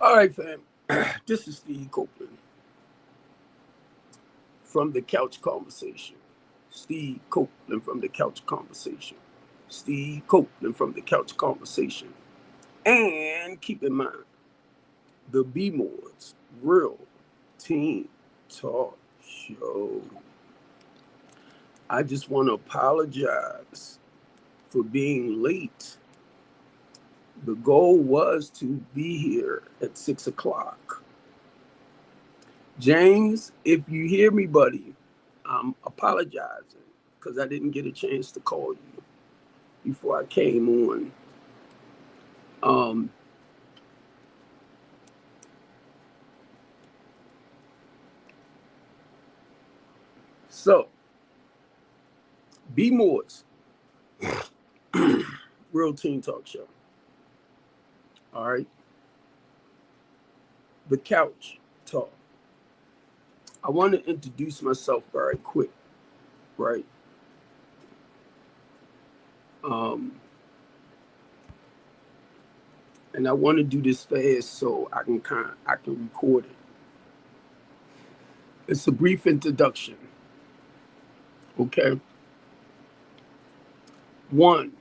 All right, fam. This is Steve Copeland from the Couch Conversation. Steve Copeland from the Couch Conversation. Steve Copeland from the Couch Conversation. And keep in mind, the B-More's Real Team Talk Show. I just want to apologize for being late. The goal was to be here at 6 o'clock. James, if you hear me, buddy, I'm apologizing because I didn't get a chance to call you before I came on. Um, so, B Moore's Real Team Talk Show. All right. The Couch Talk. I want to introduce myself very quick, right? And I want to do this fast so I can record it. It's a brief introduction. Okay. One,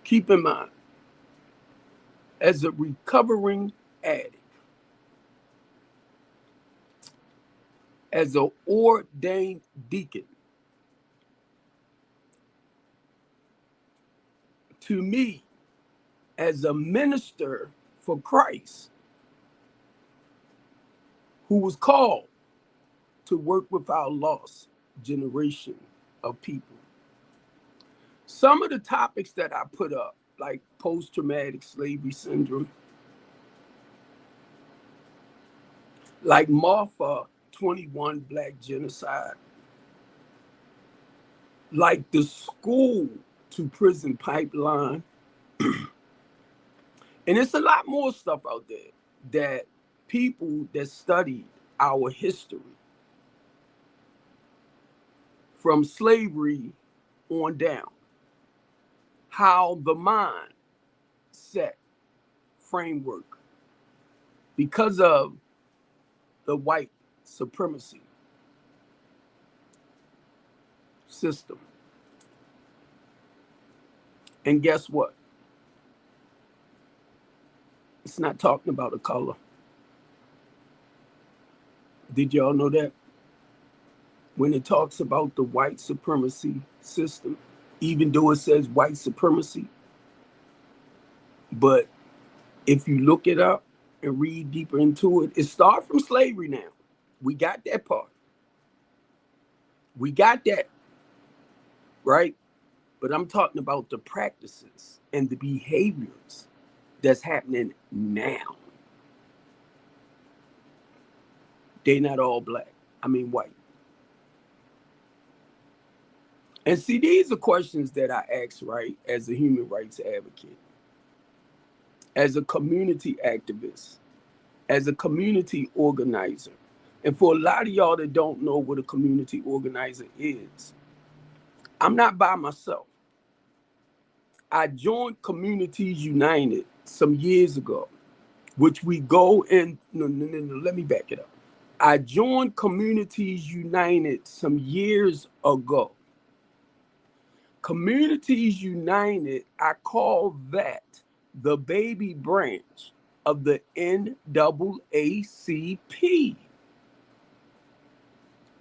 keep in mind, as a recovering addict, as an ordained deacon, to me, as a minister for Christ, who was called to work with our lost generation of people. Some of the topics that I put up, like post-traumatic slavery syndrome, like Marfa 21 Black genocide, like the school to prison pipeline, and it's a lot more stuff out there that people that study our history from slavery on down, how the mind set framework, because of the white supremacy system. And guess what? It's not talking about a color. Did y'all know that? When it talks about the white supremacy system, even though it says white supremacy, but if you look it up and read deeper into it, it starts from slavery now. We got that part. We got that, right? But I'm talking about the practices and the behaviors that's happening now. They're not all black. I mean white. And see, these are questions that I ask, right, as a human rights advocate, as a community activist, as a community organizer. And for a lot of y'all that don't know what a community organizer is, I'm not by myself. I joined Communities United some years ago, which we go in. No, let me back it up. I joined Communities United some years ago. Communities United, I call that the baby branch of the NAACP.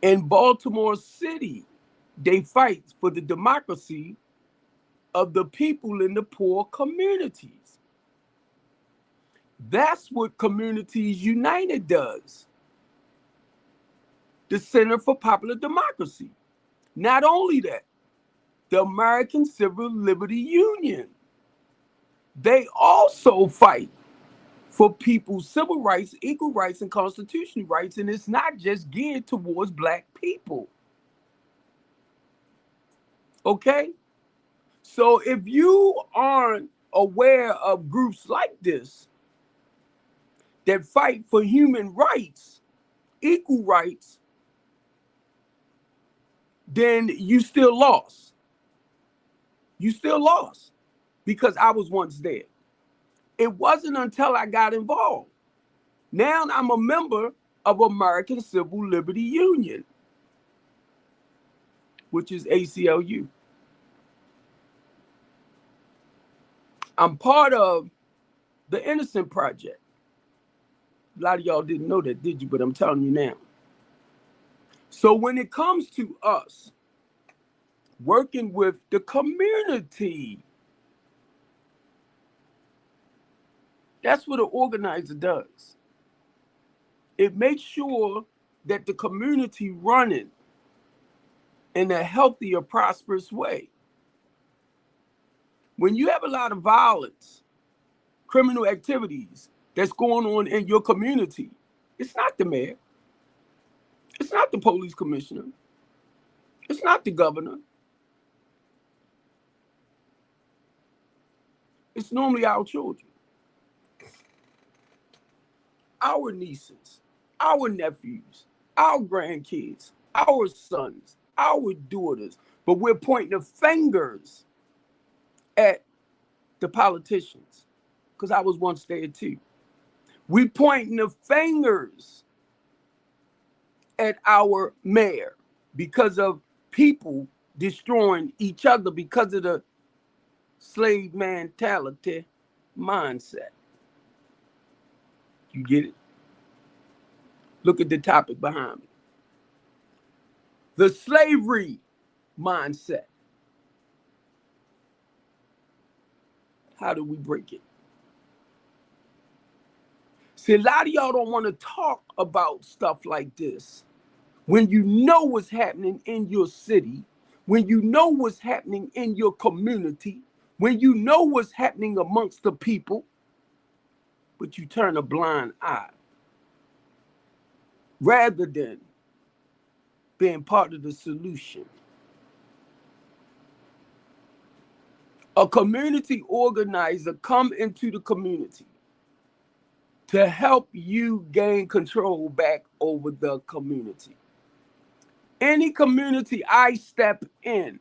In Baltimore City, they fight for the democracy of the people in the poor communities. That's what Communities United does. The Center for Popular Democracy. Not only that, the American Civil Liberty Union, they also fight for people's civil rights, equal rights, and constitutional rights. And it's not just geared towards black people. Okay? So if you aren't aware of groups like this that fight for human rights, equal rights, then you still lost. You still lost because I was once there. It wasn't until I got involved. Now I'm a member of American Civil Liberty Union, which is ACLU. I'm part of the Innocent Project. A lot of y'all didn't know that, did you? But I'm telling you now. So when it comes to us working with the community, that's what an organizer does. It makes sure that the community running in a healthier, prosperous way. When you have a lot of violence, criminal activities that's going on in your community, it's not the mayor, it's not the police commissioner, it's not the governor. It's normally our children, our nieces, our nephews, our grandkids, our sons, our daughters. But we're pointing the fingers at the politicians, because I was once there too. We pointing the fingers at our mayor because of people destroying each other because of the slave mentality mindset. You get it? Look at the topic behind me. The slavery mindset. How do we break it? See, a lot of y'all don't want to talk about stuff like this when you know what's happening in your city, when you know what's happening in your community, when you know what's happening amongst the people, but you turn a blind eye rather than being part of the solution. A community organizer come into the community to help you gain control back over the community. Any community I step in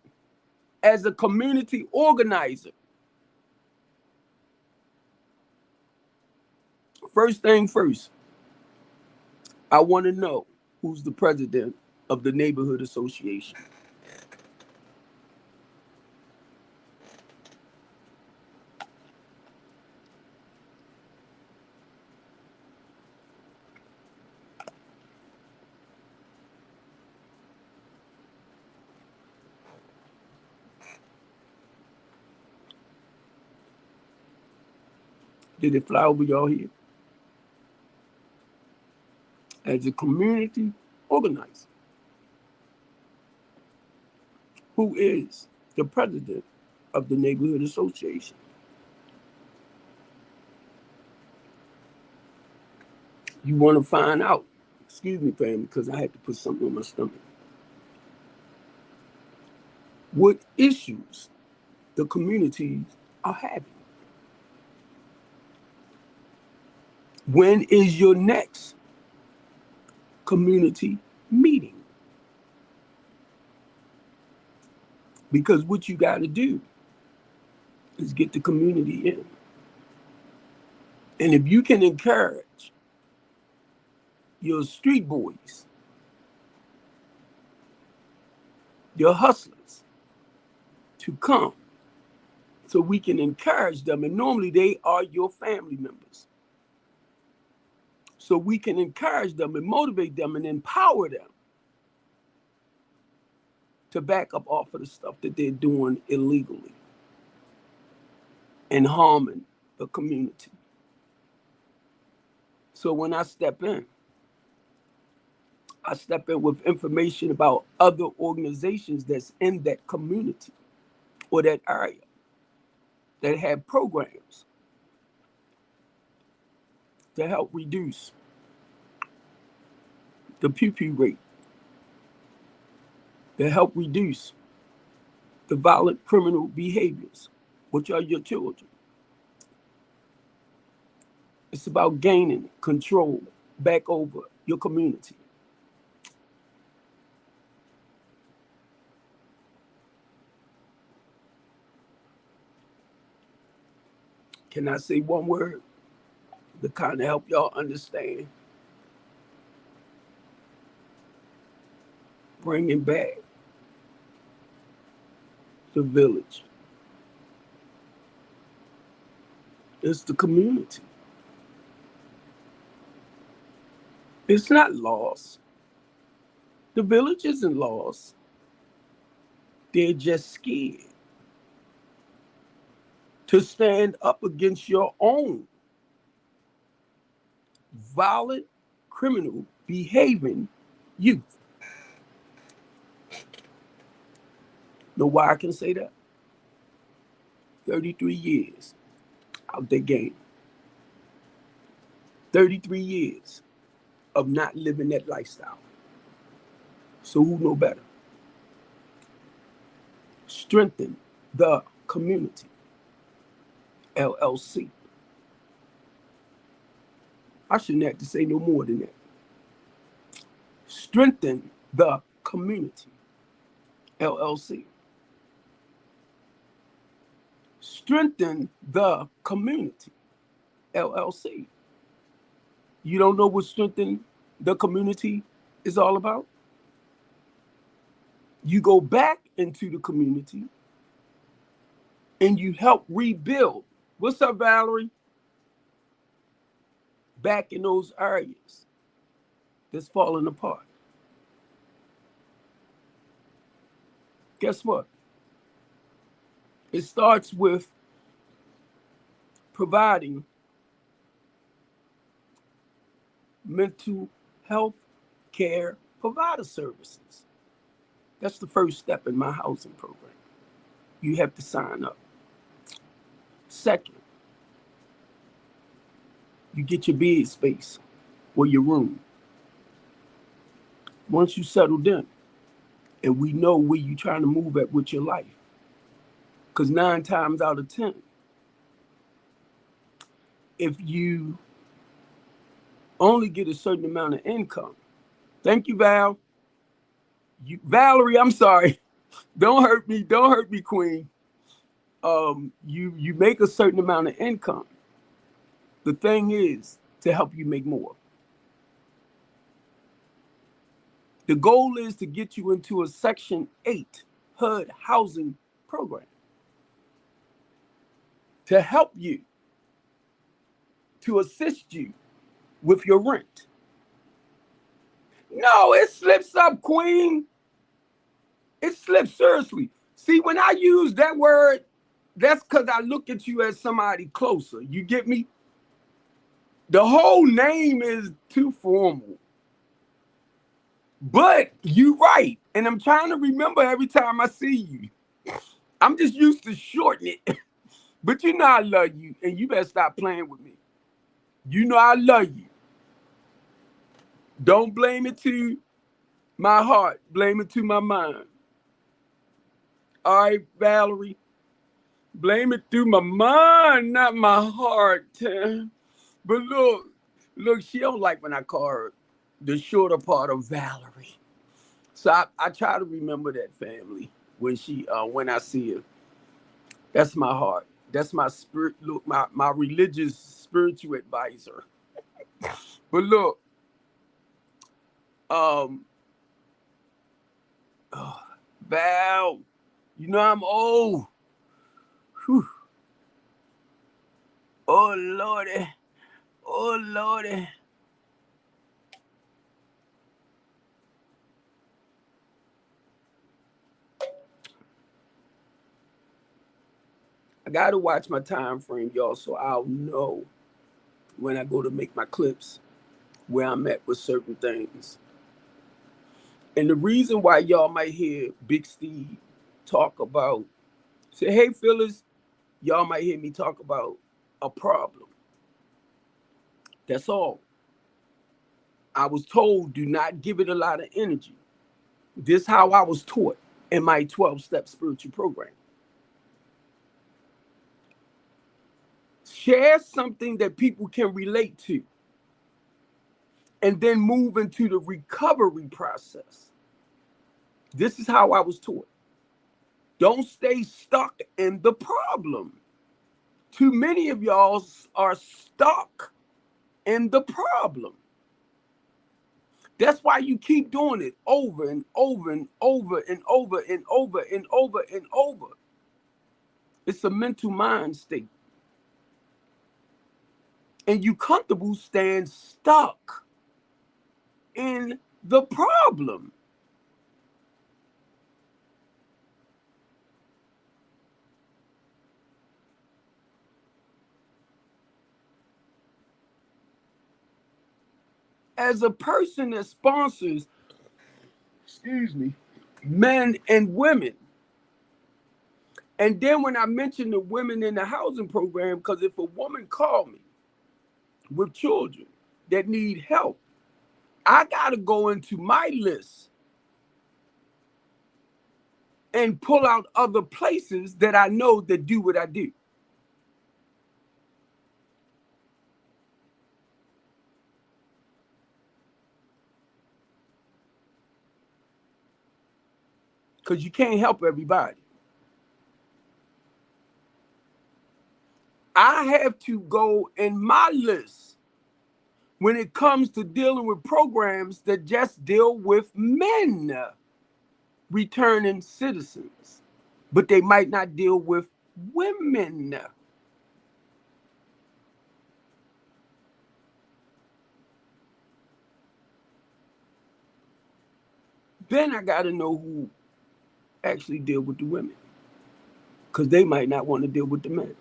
as a community organizer, first thing first, I want to know who's the president of the neighborhood association. Did it fly over y'all here? As a community organizer, who is the president of the neighborhood association? You want to find out. Excuse me, fam, because I had to put something on my stomach. What issues the communities are having. When is your next community meeting? Because what you got to do is get the community in. And if you can encourage your street boys, your hustlers to come, so we can encourage them, and normally they are your family members. So we can encourage them and motivate them and empower them to back up off of the stuff that they're doing illegally and harming the community. So when I step in with information about other organizations that's in that community or that area that have programs to help reduce the pew-pew rate, to help reduce the violent criminal behaviors, which are your children. It's about gaining control back over your community. Can I say one word to kind of help y'all understand? Bringing back the village. It's the community. It's not lost. The village isn't lost. They're just scared to stand up against your own violent, criminal, behaving youth. Know why I can say that? 33 years out the game. 33 years of not living that lifestyle. So who know better? Strengthen the community. LLC. I shouldn't have to say no more than that. Strengthen the community. LLC. Strengthen the community. LLC. You don't know what strengthen the community is all about? You go back into the community and you help rebuild. What's up, Valerie? Back in those areas that's falling apart. Guess what? It starts with providing mental health care provider services. That's the first step in my housing program. You have to sign up. Second, you get your bed space or your room. Once you settled in, and we know where you're trying to move at with your life, because 9 times out of 10, if you only get a certain amount of income, thank you, Val. Valerie, I'm sorry. Don't hurt me, Queen. You make a certain amount of income. The thing is to help you make more. The goal is to get you into a Section 8 HUD housing program to help you, to assist you with your rent. No, it slips up, Queen. It slips, seriously. See, when I use that word, that's because I look at you as somebody closer. You get me? The whole name is too formal. But you're right. And I'm trying to remember every time I see you. I'm just used to shortening it. But you know I love you, and you better stop playing with me. You know I love you. Don't blame it to my heart. Blame it to my mind. All right, Valerie. Blame it through my mind, not my heart. But look, she don't like when I call her the shorter part of Valerie. So I try to remember that, family, when I see her. That's my heart. That's my spirit. Look, my religious spiritual advisor. But look, Val, you know I'm old. Whew. Oh Lordy. Oh Lordy. I gotta watch my time frame, y'all, so I'll know when I go to make my clips where I'm at with certain things. And the reason why y'all might hear Big Steve talk about, say, hey, Phyllis, y'all might hear me talk about a problem. That's all. I was told, do not give it a lot of energy. This is how I was taught in my 12-step spiritual program. Share something that people can relate to, and then move into the recovery process. This is how I was taught. Don't stay stuck in the problem. Too many of y'all are stuck in the problem. That's why you keep doing it over and over and over and over and over and over and over. It's a mental mind state. And you comfortable staying stuck in the problem. As a person that sponsors, men and women, and then when I mention the women in the housing program, because if a woman called me with children that need help, I got to go into my list and pull out other places that I know that do what I do. Because you can't help everybody. I have to go in my list when it comes to dealing with programs that just deal with men returning citizens, but they might not deal with women. Then I got to know who actually deal with the women, because they might not want to deal with the men.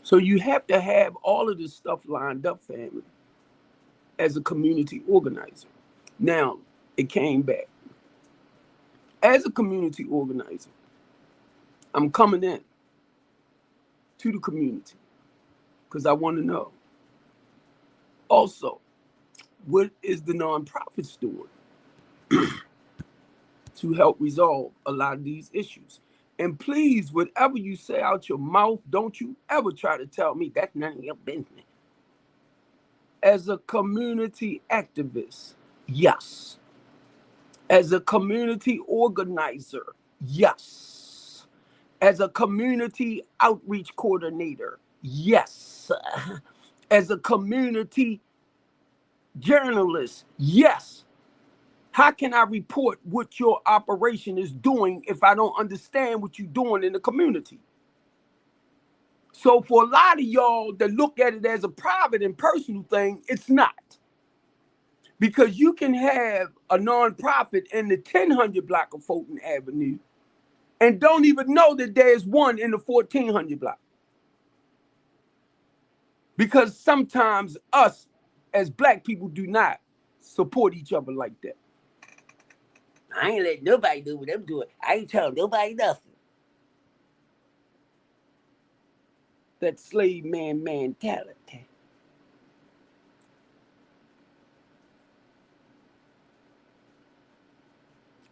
So you have to have all of this stuff lined up, family, as a community organizer. Now, it came back. As a community organizer, I'm coming in to the community because I want to know also, what is the nonprofits doing to help resolve a lot of these issues? And please, whatever you say out your mouth, don't you ever try to tell me that's none of your business. As a community activist, yes. As a community organizer, yes. As a community outreach coordinator, yes. As a community journalist, yes. How can I report what your operation is doing if I don't understand what you're doing in the community? So for a lot of y'all that look at it as a private and personal thing, it's not. Because you can have a nonprofit in the 1000 block of Fulton Avenue and don't even know that there's one in the 1400 block. Because sometimes us as black people do not support each other like that. I ain't letting nobody do what I'm doing. I ain't telling nobody nothing. That slave man mentality.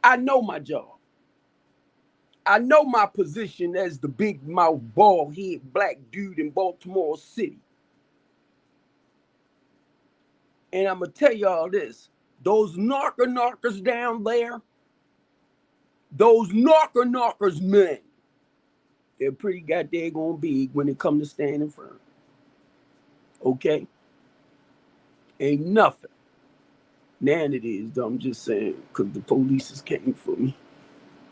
I know my job. I know my position as the big mouth, bald head black dude in Baltimore City. And I'm going to tell y'all this. Those knockers down there, those knockers men, they're pretty goddamn big when it comes to standing firm. Okay? Ain't nothing. Now it is, though, I'm just saying, because the police came for me.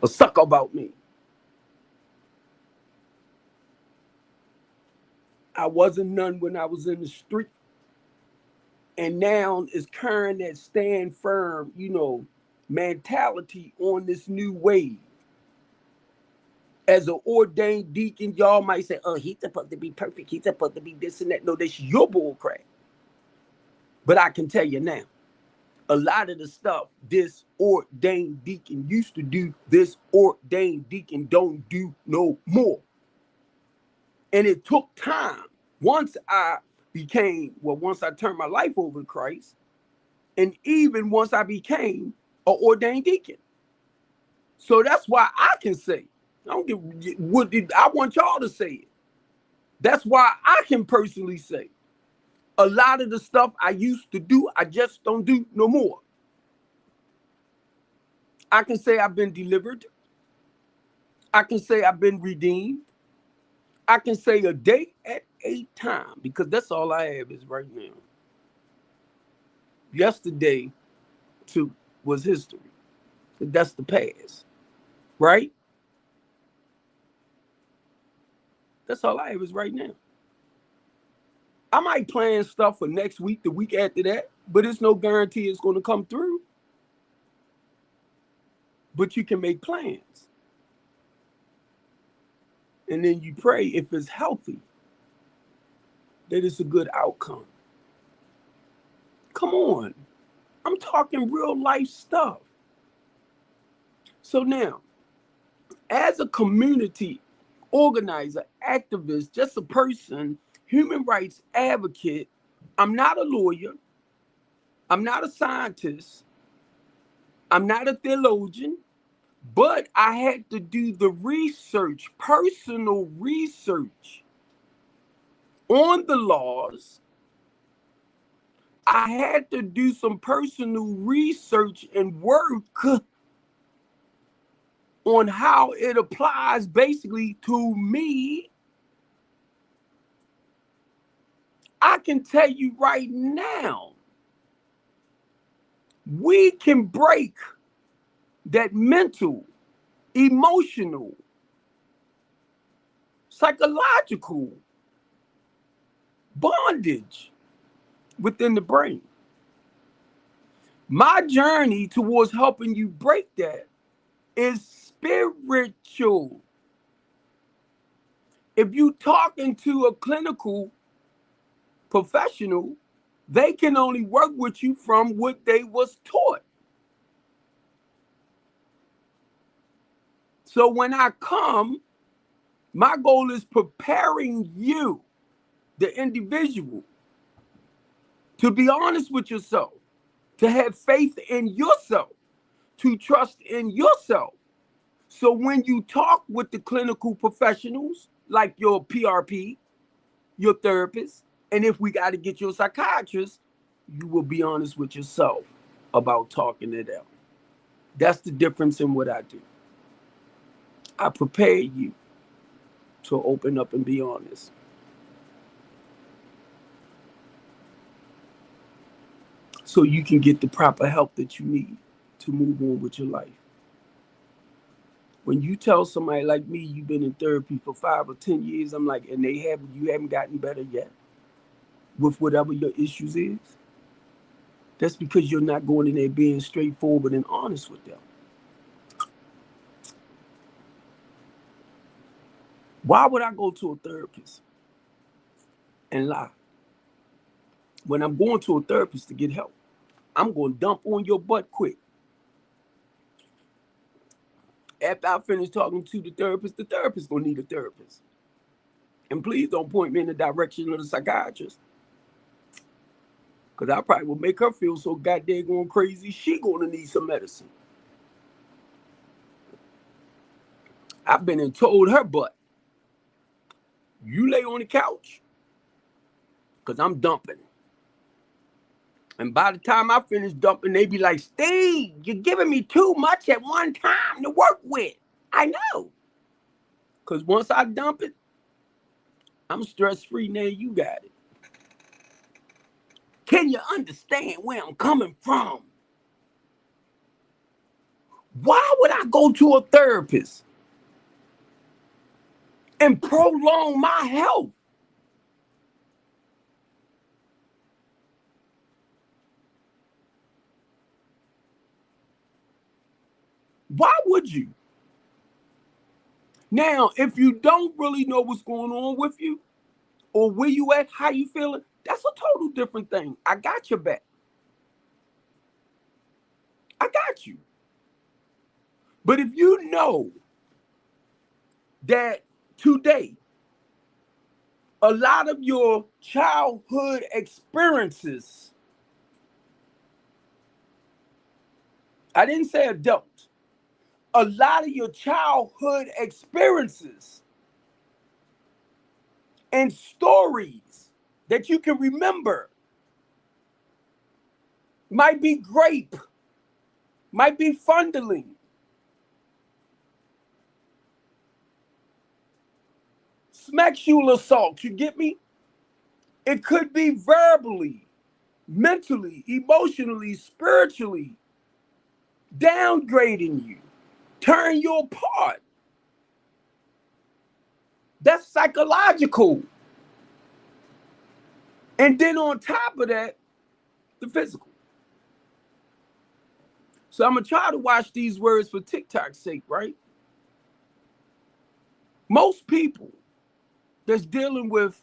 A suck about me. I wasn't none when I was in the street. And now it's current that stand firm, mentality on this new wave. As an ordained deacon, y'all might say, oh, he's supposed to be perfect. He's supposed to be this and that. No, that's your bull crap. But I can tell you now, a lot of the stuff this ordained deacon used to do, this ordained deacon don't do no more. And it took time. Once I turned my life over to Christ, and even once I became an ordained deacon. So that's why I can say, I want y'all to say it. That's why I can personally say, a lot of the stuff I used to do, I just don't do no more. I can say I've been delivered. I can say I've been redeemed. I can say a date at a time because that's all I have is right now. Yesterday was history. That's the past, right? That's all I have is right now. I might plan stuff for next week, the week after that, but it's no guarantee it's going to come through. But you can make plans. And then you pray if it's healthy, that it's a good outcome. Come on. I'm talking real life stuff. So now, as a community organizer, activist, just a person, human rights advocate, I'm not a lawyer. I'm not a scientist. I'm not a theologian, but I had to do the research, personal research on the laws. I had to do some personal research and work on how it applies basically to me. I can tell you right now, we can break that mental, emotional, psychological bondage within the brain. My journey towards helping you break that is spiritual. If you talking to a clinical professional, they can only work with you from what they was taught. So when I come, my goal is preparing you, the individual, to be honest with yourself, to have faith in yourself, to trust in yourself. So when you talk with the clinical professionals, like your PRP, your therapist, and if we got to get your psychiatrist, you will be honest with yourself about talking it out. That's the difference in what I do. I prepare you to open up and be honest. So you can get the proper help that you need to move on with your life. When you tell somebody like me, you've been in therapy for 5 or 10 years, I'm like, and you haven't gotten better yet with whatever your issues is, that's because you're not going in there being straightforward and honest with them. Why would I go to a therapist and lie? When I'm going to a therapist to get help, I'm going to dump on your butt quick. After I finish talking to the therapist going to need a therapist. And please don't point me in the direction of the psychiatrist, because I probably will make her feel so goddamn going crazy, she going to need some medicine. I've been and told her butt, you lay on the couch, because I'm dumping. And by the time I finish dumping, they be like, Steve, you're giving me too much at one time to work with. I know. Because once I dump it, I'm stress-free. Now you got it. Can you understand where I'm coming from? Why would I go to a therapist and prolong my health? Why would you? Now, if you don't really know what's going on with you or where you at, how you feeling, that's a total different thing. I got your back. I got you. But if you know that today, a lot of your childhood experiences, I didn't say adult, a lot of your childhood experiences and stories that you can remember might be grape, might be fondling. sexual assault, you get me? It could be verbally, mentally, emotionally, spiritually, downgrading you, tearing you apart. That's psychological. And then on top of that, the physical. So I'm going to try to watch these words for TikTok's sake, right? Most people that's dealing with,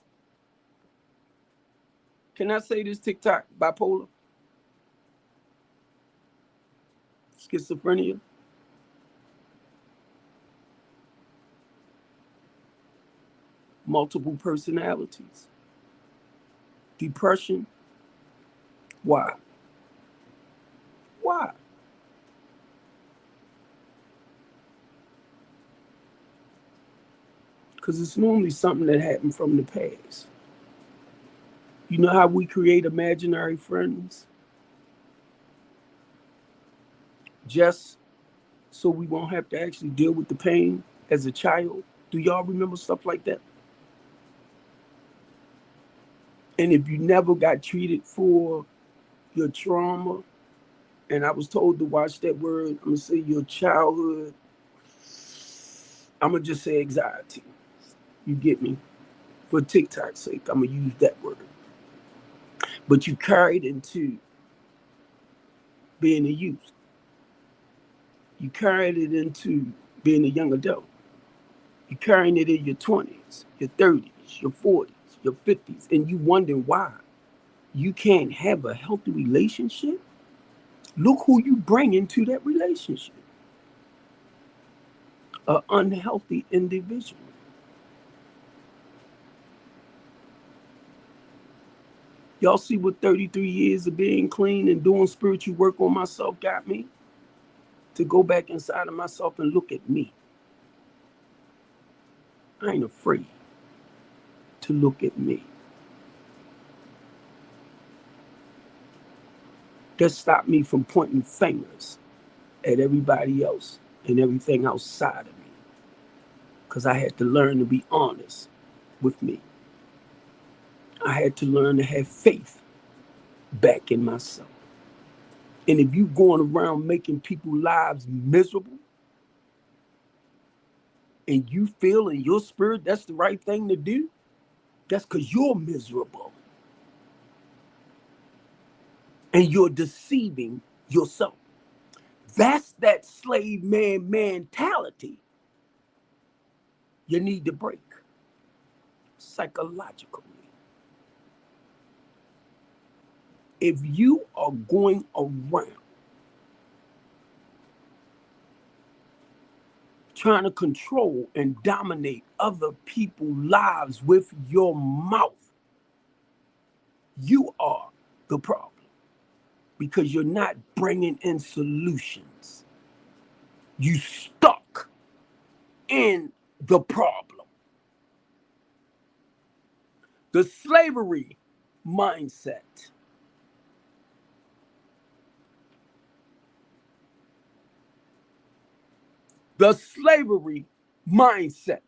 can I say this, TikTok, bipolar, schizophrenia, multiple personalities, depression. Why? Why? Because it's normally something that happened from the past. You know how we create imaginary friends? Just so we won't have to actually deal with the pain as a child. Do y'all remember stuff like that? And if you never got treated for your trauma, and I was told to watch that word, I'm going to say your childhood, I'm going to just say anxiety. You get me? For TikTok's sake, I'm going to use that word. But you carried into being a youth. You carried it into being a young adult. You're carrying it in your 20s, your 30s, your 40s, your 50s, and you wondering why you can't have a healthy relationship. Look who you bring into that relationship. An unhealthy individual. Y'all see what 33 years of being clean and doing spiritual work on myself got me? To go back inside of myself and look at me. I ain't afraid to look at me. That stopped me from pointing fingers at everybody else and everything outside of me. Because I had to learn to be honest with me. I had to learn to have faith back in myself. And if you going around making people's lives miserable, and you feel in your spirit that's the right thing to do, that's because you're miserable. And you're deceiving yourself. That's that slave man mentality you need to break psychologically. If you are going around trying to control and dominate other people's lives with your mouth, you are the problem. Because you're not bringing in solutions. You stuck in the problem. The slavery mindset. The slavery mindset.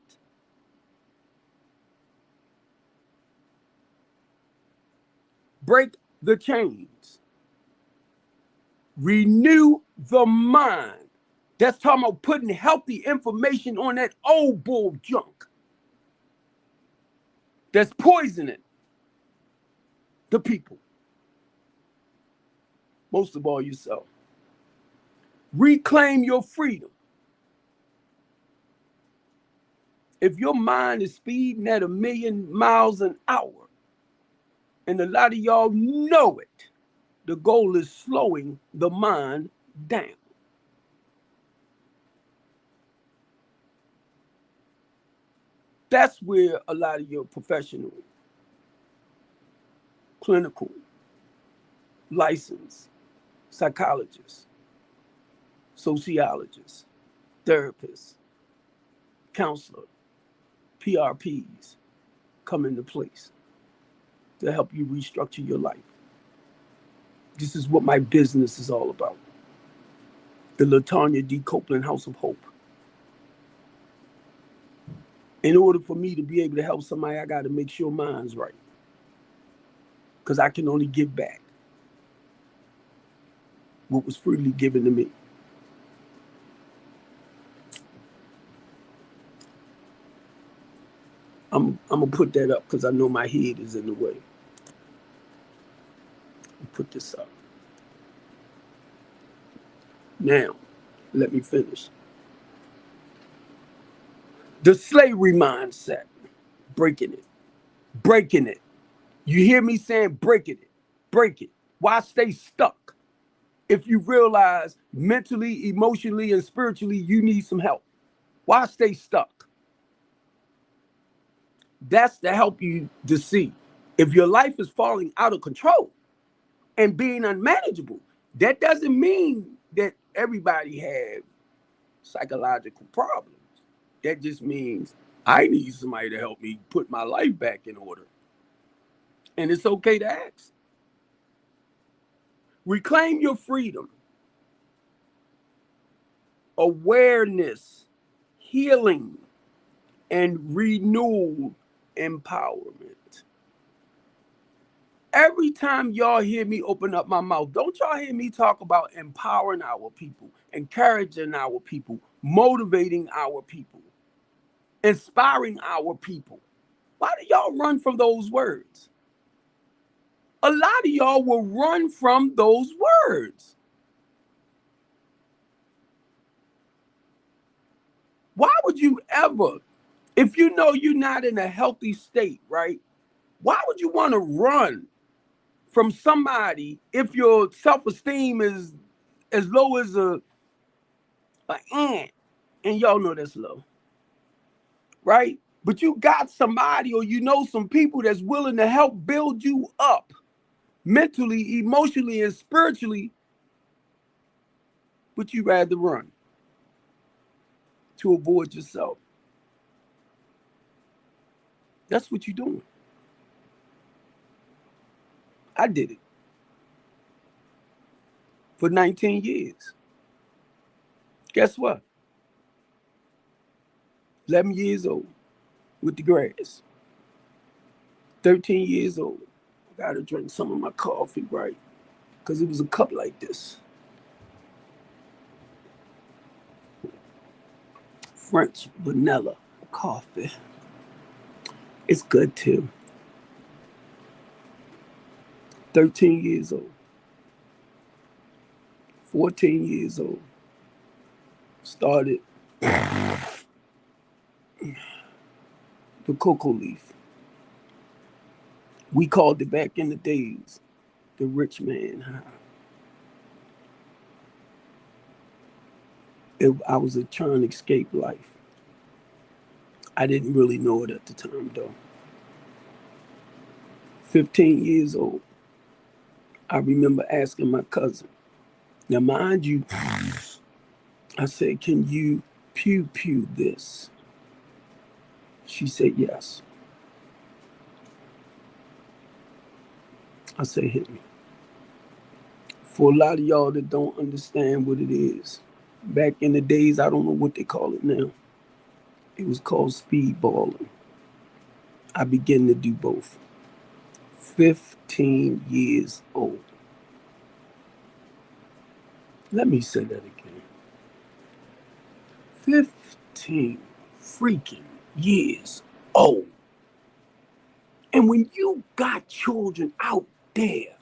Break the chains. Renew the mind. That's talking about putting healthy information on that old bull junk that's poisoning the people. Most of all, yourself. Reclaim your freedom. If your mind is speeding at 1,000,000 miles an hour, and a lot of y'all know it, the goal is slowing the mind down. That's where a lot of your professional, clinical, licensed psychologists, sociologists, therapists, counselors, PRPs come into place to help you restructure your life. This is what my business is all about. The LaTanya D. Copeland House of Hope. In order for me to be able to help somebody, I got to make sure mine's right. Because I can only give back what was freely given to me. I'm going to put that up because I know my head is in the way. I'll put this up. Now, let me finish. The slavery mindset, breaking it. Breaking it. You hear me saying breaking it. Break it. Why stay stuck? If you realize mentally, emotionally, and spiritually you need some help, why stay stuck? That's to help you to see. If your life is falling out of control and being unmanageable, that doesn't mean that everybody has psychological problems. That just means I need somebody to help me put my life back in order. And it's okay to ask. Reclaim your freedom, awareness, healing, and renewal empowerment. Every time y'all hear me open up my mouth, don't y'all hear me talk about empowering our people, encouraging our people, motivating our people, inspiring our people? Why do y'all run from those words? A lot of y'all will run from those words. Why would you ever, if you know you're not in a healthy state, right? Why would you want to run from somebody if your self-esteem is as low as an ant? And y'all know that's low, right? But you got somebody or you know some people that's willing to help build you up mentally, emotionally, and spiritually, but you rather run to avoid yourself. That's what you're doing. I did it for 19 years. Guess what? 11 years old with the grass. 13 years old. I got to drink some of my coffee, right? Because it was a cup like this. French vanilla coffee. It's good too. 13 years old. 14 years old. Started the cocoa leaf. We called it back in the days the rich man high. I was trying to escape life. I didn't really know it at the time though. 15 years old. I remember asking my cousin. Now mind you, I said, can you pew pew this? She said yes. I said, hit me. For a lot of y'all that don't understand what it is, back in the days, I don't know what they call it now. It was called speedballing. I began to do both. 15 years old. Let me say that again. 15 freaking years old. And when you got children out there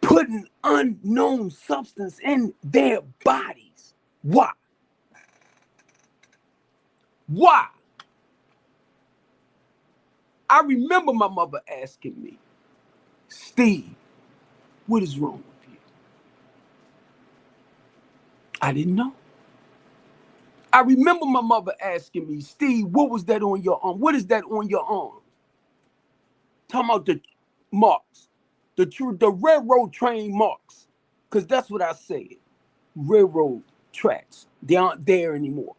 putting unknown substance in their bodies, why? Why? I remember my mother asking me, Steve, what is wrong with you? I didn't know. I remember my mother asking me, Steve, what was that on your arm? What is that on your arm? Talking about the marks, the railroad train marks, because that's what I said. Railroad tracks, they aren't there anymore.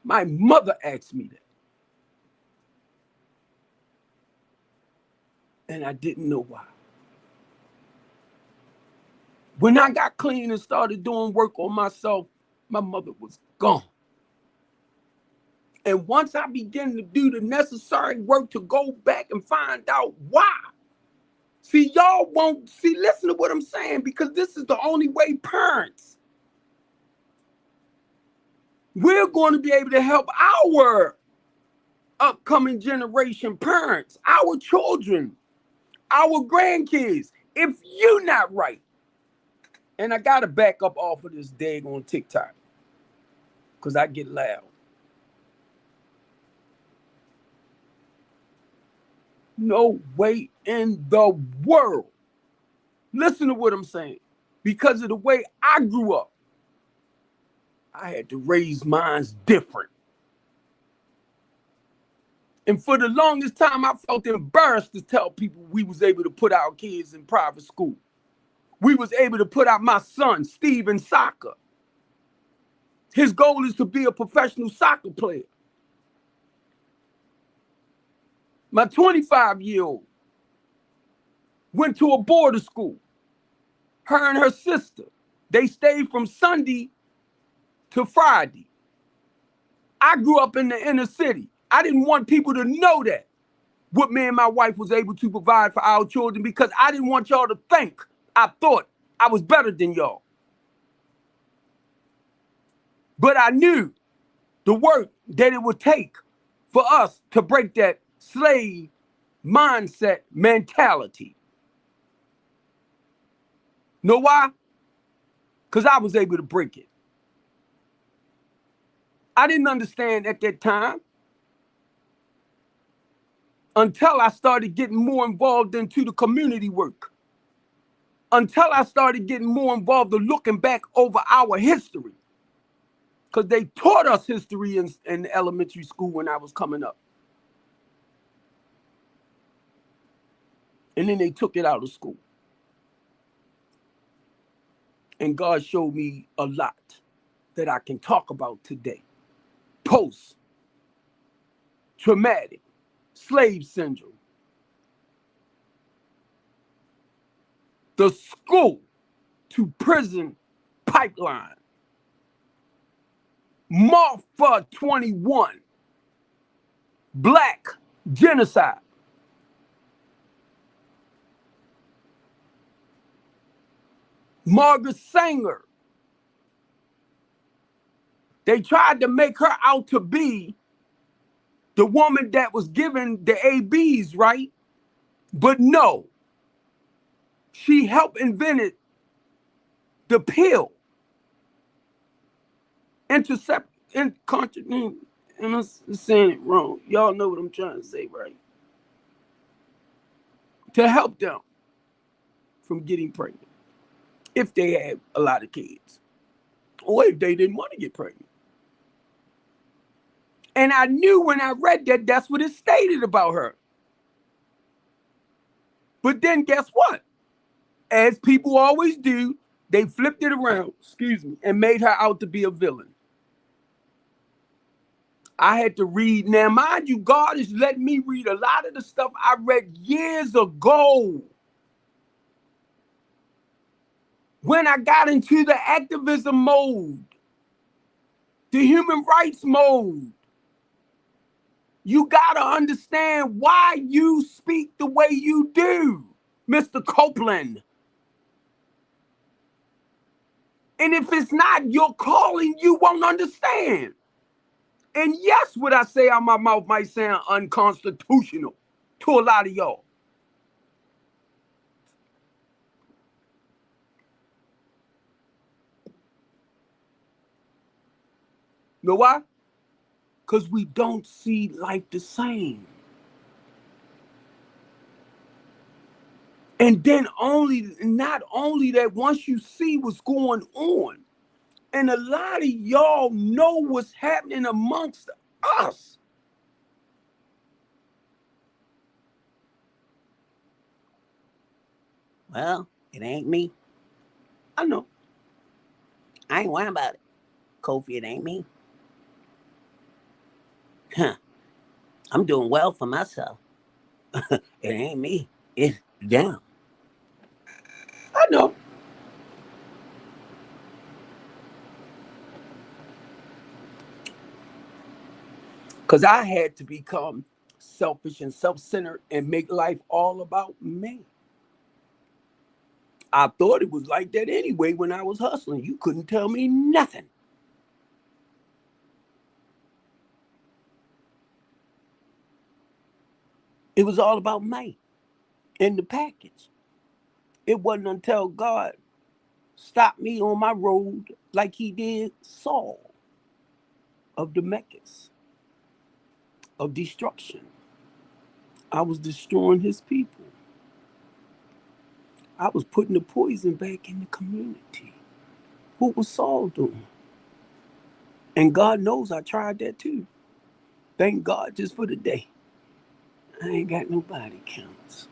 My mother asked me that. And I didn't know why. When I got clean and started doing work on myself, my mother was gone. And once I began to do the necessary work to go back and find out why, see, y'all won't, see, listen to what I'm saying, because this is the only way parents, we're going to be able to help our upcoming generation parents, our children, our grandkids. If you're not right, and I got to back up off of this daggone TikTok, because I get loud. No way in the world. Listen to what I'm saying. Because of the way I grew up, I had to raise mine different. And for the longest time, I felt embarrassed to tell people we was able to put our kids in private school. We was able to put out my son, Steve, in soccer. His goal is to be a professional soccer player. My 25-year-old went to a boarder school. Her and her sister, they stayed from Sunday to Friday. I grew up in the inner city. I didn't want people to know that, what me and my wife was able to provide for our children, because I didn't want y'all to think I thought I was better than y'all. But I knew the work that it would take for us to break that slave mindset mentality. Know why? Because I was able to break it. I didn't understand at that time until I started getting more involved into the community work. Until I started getting more involved in looking back over our history. Because they taught us history in elementary school when I was coming up. And then they took it out of school. And God showed me a lot that I can talk about today. Post-traumatic slave syndrome. The school to prison pipeline. Marfa 21. Black genocide. Margaret Sanger. They tried to make her out to be the woman that was given the ABs, right? But no. She helped invented the pill. Intercept, and I'm saying it wrong. Y'all know what I'm trying to say, right? To help them from getting pregnant. If they had a lot of kids. Or if they didn't want to get pregnant. And I knew when I read that, that's what it stated about her. But then guess what? As people always do, they flipped it around, and made her out to be a villain. I had to read. Now, mind you, God is letting me read a lot of the stuff I read years ago. When I got into the activism mode, the human rights mode, you got to understand why you speak the way you do, Mr. Copeland. And if it's not your calling, you won't understand. And yes, what I say out my mouth might sound unconstitutional to a lot of y'all. You know why? Because we don't see life the same. And then not only that, once you see what's going on, and a lot of y'all know what's happening amongst us. Well, it ain't me. I know. I ain't worrying about it. Kofi, it ain't me. Huh. I'm doing well for myself. It ain't me. It's them. I know. because I had to become selfish and self-centered and make life all about me. I thought it was like that anyway when I was hustling. You couldn't tell me nothing. It was all about me in the package. It wasn't until God stopped me on my road like he did Saul of Damascus, of destruction. I was destroying his people. I was putting the poison back in the community. What was Saul doing? And God knows I tried that too. Thank God just for the day. I ain't got nobody counts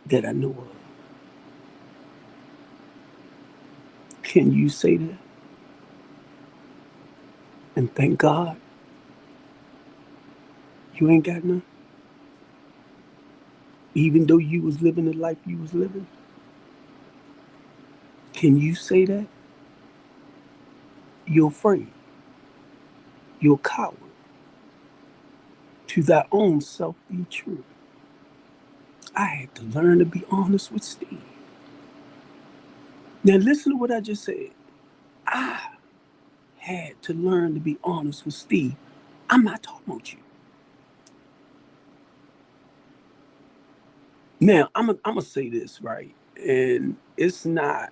that I know of. Can you say that? And thank God you ain't got none? Even though you was living the life you was living? Can you say that? You're afraid. You're a coward. To thy own self be true. I had to learn to be honest with Steve. Now listen to what I just said. I had to learn to be honest with Steve. I'm not talking about you. Now I'm gonna say this, right? And it's not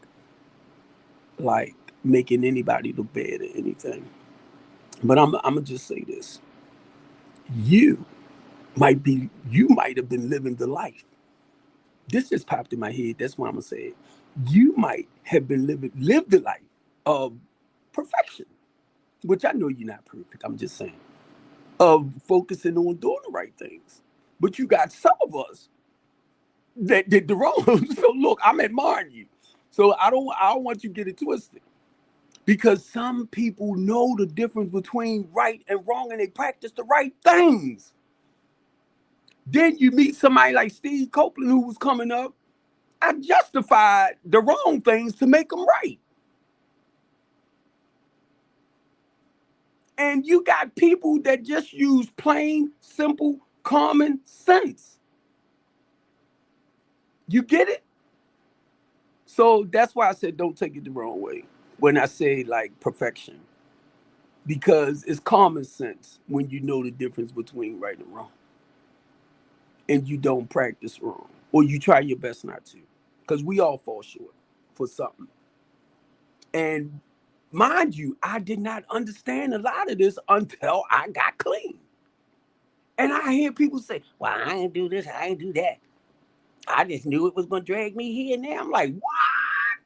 like making anybody look bad or anything. But I'm gonna just say this. You you might have been living the life. This just popped in my head. That's why I'm gonna say it. You might have been lived the life of perfection, which I know you're not perfect. I'm just saying, of focusing on doing the right things. But you got some of us that did the wrong. So look, I'm admiring you. So I don't want you to get it twisted. Because some people know the difference between right and wrong and they practice the right things. Then you meet somebody like Steve Copeland who was coming up. I justified the wrong things to make them right. And you got people that just use plain, simple, common sense. You get it? So that's why I said don't take it the wrong way when I say like perfection. Because it's common sense when you know the difference between right and wrong. And you don't practice wrong. Or you try your best not to. Because we all fall short for something. And mind you, I did not understand a lot of this until I got clean. And I hear people say, well, I ain't do this, I ain't do that. I just knew it was going to drag me here and there. I'm like, what?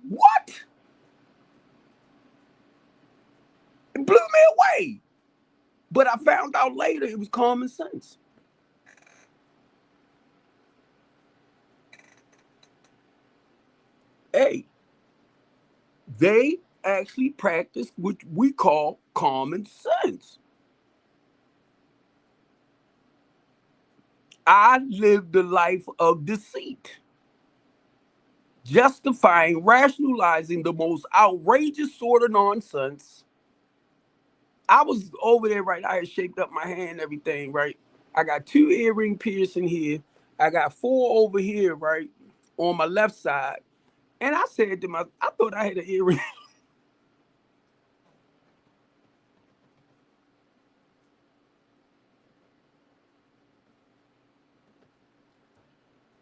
What? It blew me away. But I found out later it was common sense. Hey, they actually practice what we call common sense. I lived the life of deceit, justifying, rationalizing the most outrageous sort of nonsense. I was over there, right? I had shaped up my hand and everything, right? I got 2 earring piercing here. I got 4 over here, right? On my left side. And I said to myself, I thought I had an earring.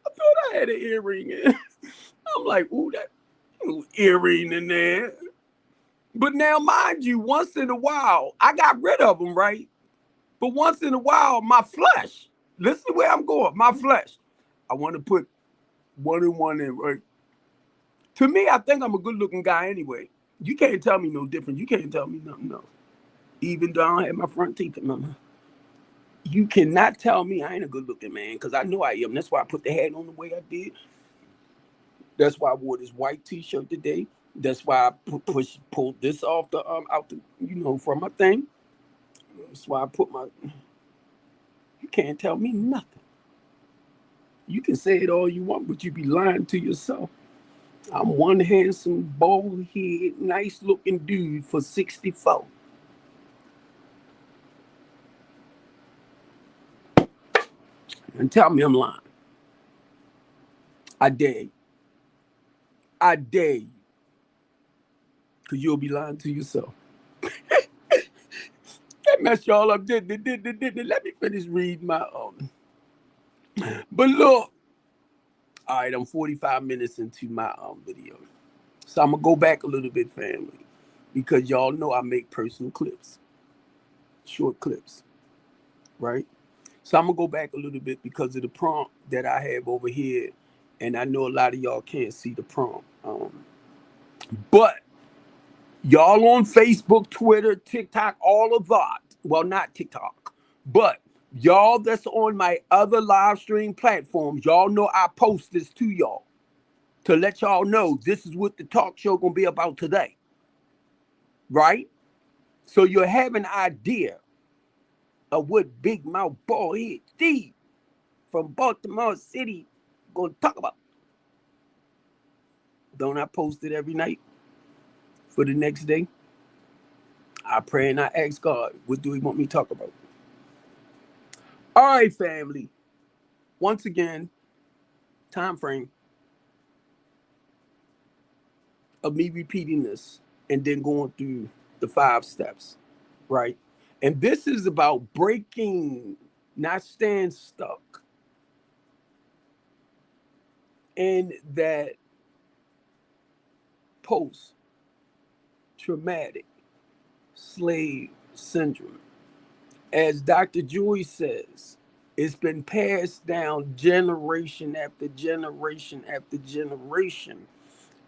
I thought I had an earring in. I'm like, ooh, that earring in there. But now, mind you, once in a while, I got rid of them, right? But once in a while, my flesh, listen to where I'm going, my flesh. I want to put one and one in, right? To me, I think I'm a good looking guy anyway. You can't tell me no different. You can't tell me nothing else. Even though I don't have my front teeth in my mouth. You cannot tell me I ain't a good looking man because I know I am. That's why I put the hat on the way I did. That's why I wore this white t-shirt today. That's why I pulled this off the out the from my thing. That's why I put my. You can't tell me nothing. You can say it all you want, but you be lying to yourself. I'm one handsome, bald head, nice looking dude for 64. And tell me I'm lying. I dare you. I dare you. Because you'll be lying to yourself. That messed y'all up. Let me finish reading my But look, all right, I'm 45 minutes into my video. So I'm gonna go back a little bit, family, because y'all know I make personal clips, short clips, right? So I'm gonna go back a little bit because of the prompt that I have over here, and I know a lot of y'all can't see the prompt. But y'all on Facebook, Twitter, TikTok, all of that. Well, not TikTok, but y'all that's on my other live stream platforms, y'all know I post this to y'all to let y'all know this is what the talk show gonna be about today, right? So you'll have an idea of what Big Mouth Ballhead Steve from Baltimore City gonna talk about. Don't I post it every night for the next day? I pray and I ask God, what do he want me to talk about? All right, family. Once again, time frame of me repeating this and then going through the 5 steps, right? And this is about breaking, not staying stuck in that post-traumatic slave syndrome. As Dr. Joy says, it's been passed down generation after generation after generation.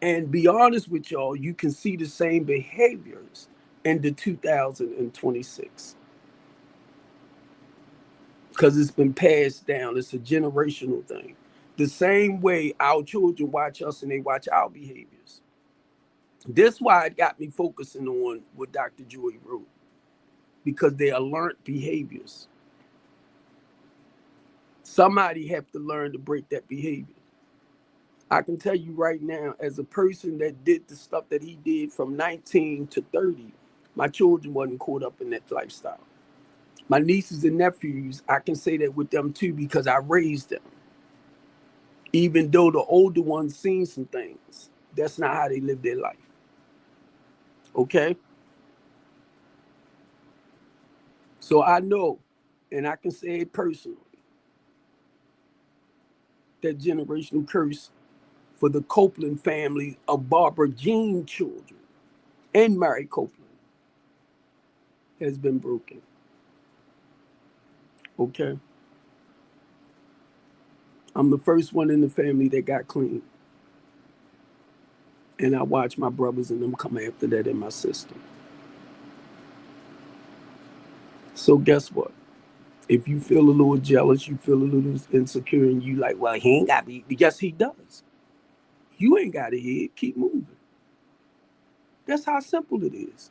And be honest with y'all, you can see the same behaviors in the 2026 because it's been passed down. It's a generational thing. The same way our children watch us and they watch our behaviors. This why it got me focusing on what Dr. Joy wrote, because they are learned behaviors. Somebody have to learn to break that behavior. I can tell you right now, as a person that did the stuff that he did from 19 to 30, my children wasn't caught up in that lifestyle. My nieces and nephews, I can say that with them too because I raised them. Even though the older ones seen some things, that's not how they live their life. Okay? So I know, and I can say it personally, that generational curse for the Copeland family of Barbara Jean children and Mary Copeland has been broken. Okay? I'm the first one in the family that got clean. And I watched my brothers and them come after that in my system. So guess what? If you feel a little jealous, you feel a little insecure, and you like, well, he ain't got to be. Yes, he does. You ain't got to hear it. Keep moving. That's how simple it is.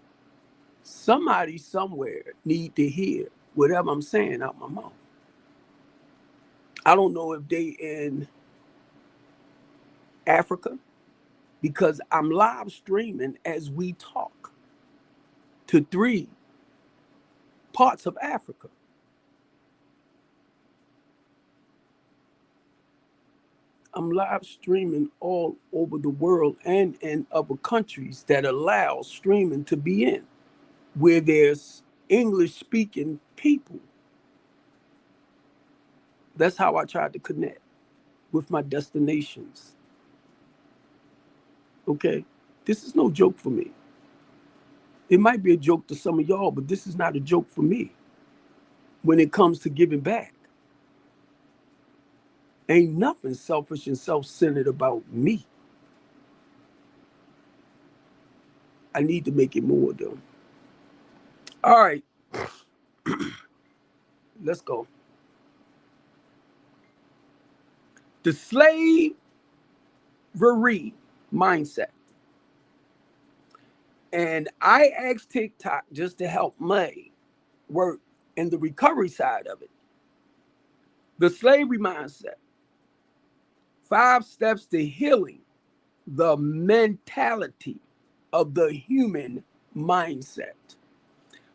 Somebody somewhere need to hear whatever I'm saying out my mouth. I don't know if they in Africa because I'm live streaming as we talk to 3 parts of Africa. I'm live streaming all over the world and in other countries that allow streaming to be in, where there's English speaking people. That's how I tried to connect with my destinations. Okay? This is no joke for me. It might be a joke to some of y'all, but this is not a joke for me when it comes to giving back. Ain't nothing selfish and self centered about me. I need to make it more, though. All right, let's go. The slavery mindset. And I asked TikTok just to help me work in the recovery side of it. The slavery mindset. 5 steps to healing the mentality of the human mindset.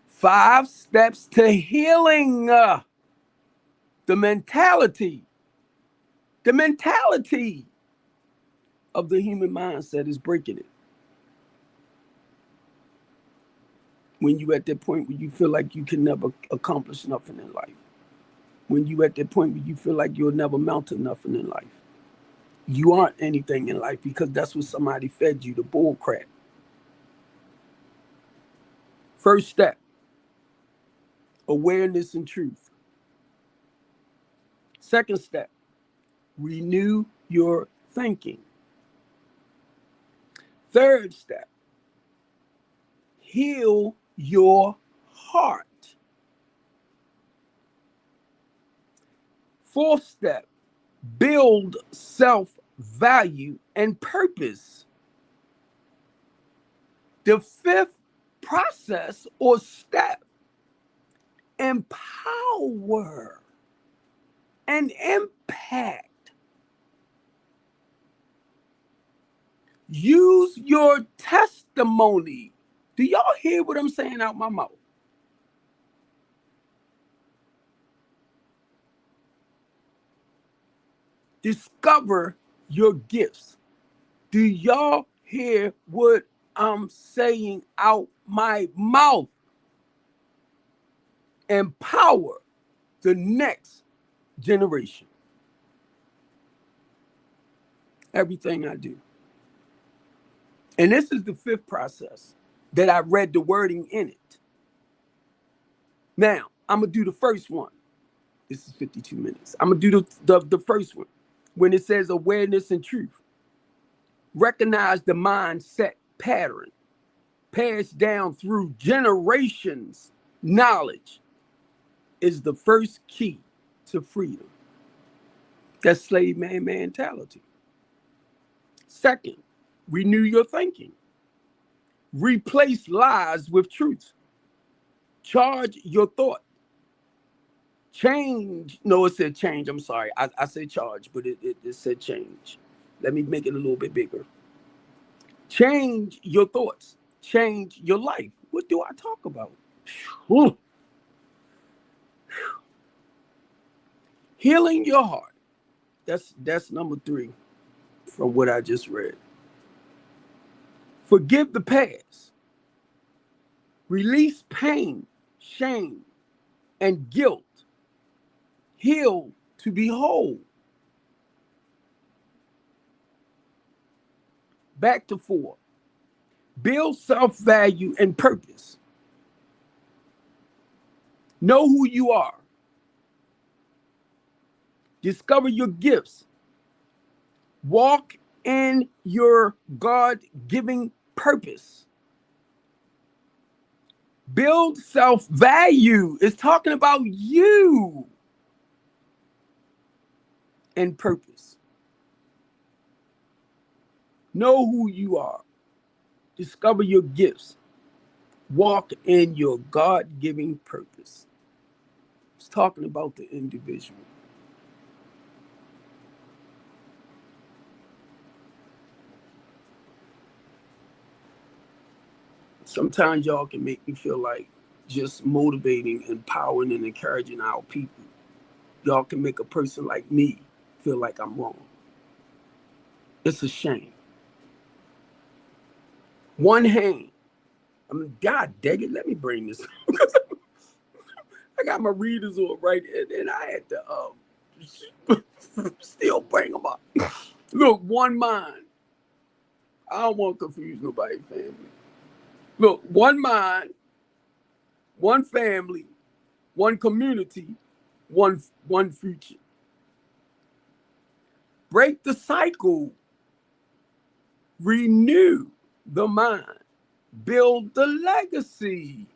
5 steps to healing the mentality. The mentality of the human mindset is breaking it. When you at that point where you feel like you can never accomplish nothing in life. When you at that point where you feel like you'll never amount to nothing in life. You aren't anything in life because that's what somebody fed you, the bull crap. First step, awareness and truth. Second step, renew your thinking. Third step, heal your heart. Fourth step, build self-value and purpose. The fifth process or step, empower and impact. Use your testimony. Do y'all hear what I'm saying out my mouth? Discover your gifts. Do y'all hear what I'm saying out my mouth? Empower the next generation. Everything I do. And this is the fifth process that I read the wording in it. Now, I'm going to do the first one. This is 52 minutes. I'm going to do the first one. When it says awareness and truth. Recognize the mindset pattern passed down through generations. Knowledge is the first key to freedom. That's slave man mentality. Second, renew your thinking. Replace lies with truth. Charge your thought. Change. No, it said change. I'm sorry. I said charge, but it said change. Let me make it a little bit bigger. Change your thoughts. Change your life. What do I talk about? Whew. Healing your heart. That's number 3 from what I just read. Forgive the past. Release pain, shame, and guilt. Heal to be whole. Back to 4. Build self-value and purpose. Know who you are. Discover your gifts. Walk in your God-given purpose. Build self-value. It's talking about you and purpose. Know who you are. Discover your gifts. Walk in your God-given purpose. It's talking about the individual. Sometimes y'all can make me feel like just motivating, empowering, and encouraging our people. Y'all can make a person like me feel like I'm wrong. It's a shame. One hand. I mean, God dang it, let me bring this. I got my readers on right, and I had to still bring them up. Look, one mind. I don't want to confuse nobody, family. Look, one mind, one family, one community, one future. Break the cycle. Renew the mind. Build the legacy.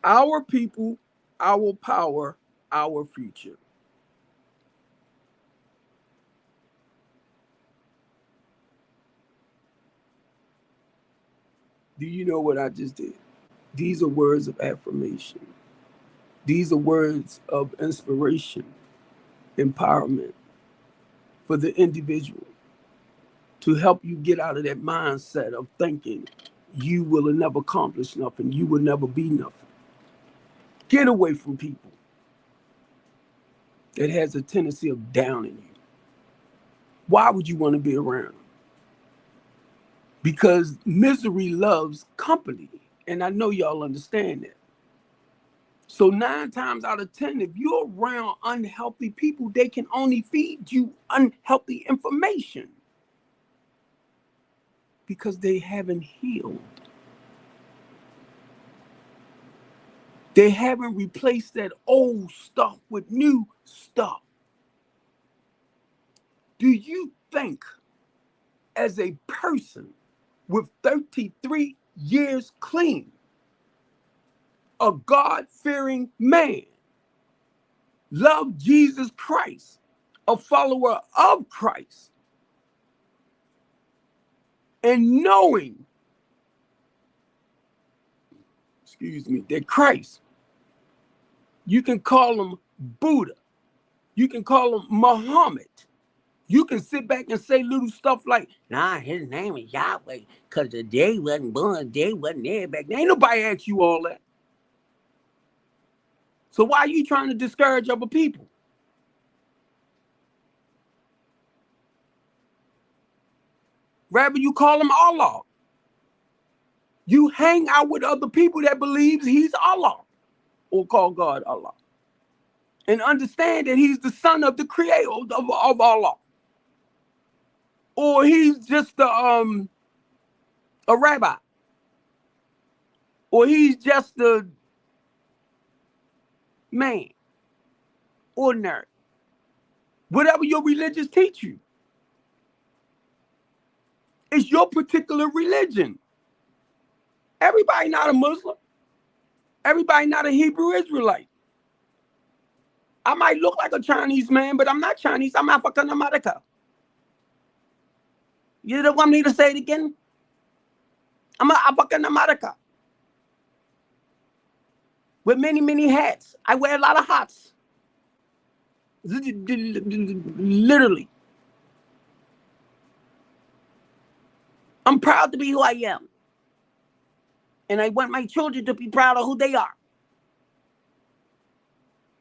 Our people, our power, our future. Do you know what I just did? These are words of affirmation. These are words of inspiration, empowerment, for the individual to help you get out of that mindset of thinking you will never accomplish nothing, you will never be nothing. Get away from people that has a tendency of downing you. Why would you want to be around them? Because misery loves company. And I know y'all understand that. So 9 times out of 10, if you're around unhealthy people, they can only feed you unhealthy information because they haven't healed. They haven't replaced that old stuff with new stuff. Do you think, as a person with 33 years clean, a God-fearing man, love Jesus Christ, a follower of Christ, and knowing, that Christ, you can call him Buddha, you can call him Muhammad, you can sit back and say little stuff like, nah, his name is Yahweh, because the day wasn't born, day wasn't there back then. Ain't nobody asked you all that. So why are you trying to discourage other people? Rather you call him Allah. You hang out with other people that believes he's Allah, or call God Allah, and understand that he's the son of the creator of Allah, or he's just a rabbi, or he's just a man, ordinary, whatever your religions teach you. It's your particular religion. Everybody not a Muslim. Everybody not a Hebrew Israelite. I might look like a Chinese man, but I'm not Chinese. I'm African American. You don't want me to say it again? I'm an African American with many, many hats. I wear a lot of hats. Literally. I'm proud to be who I am. And I want my children to be proud of who they are.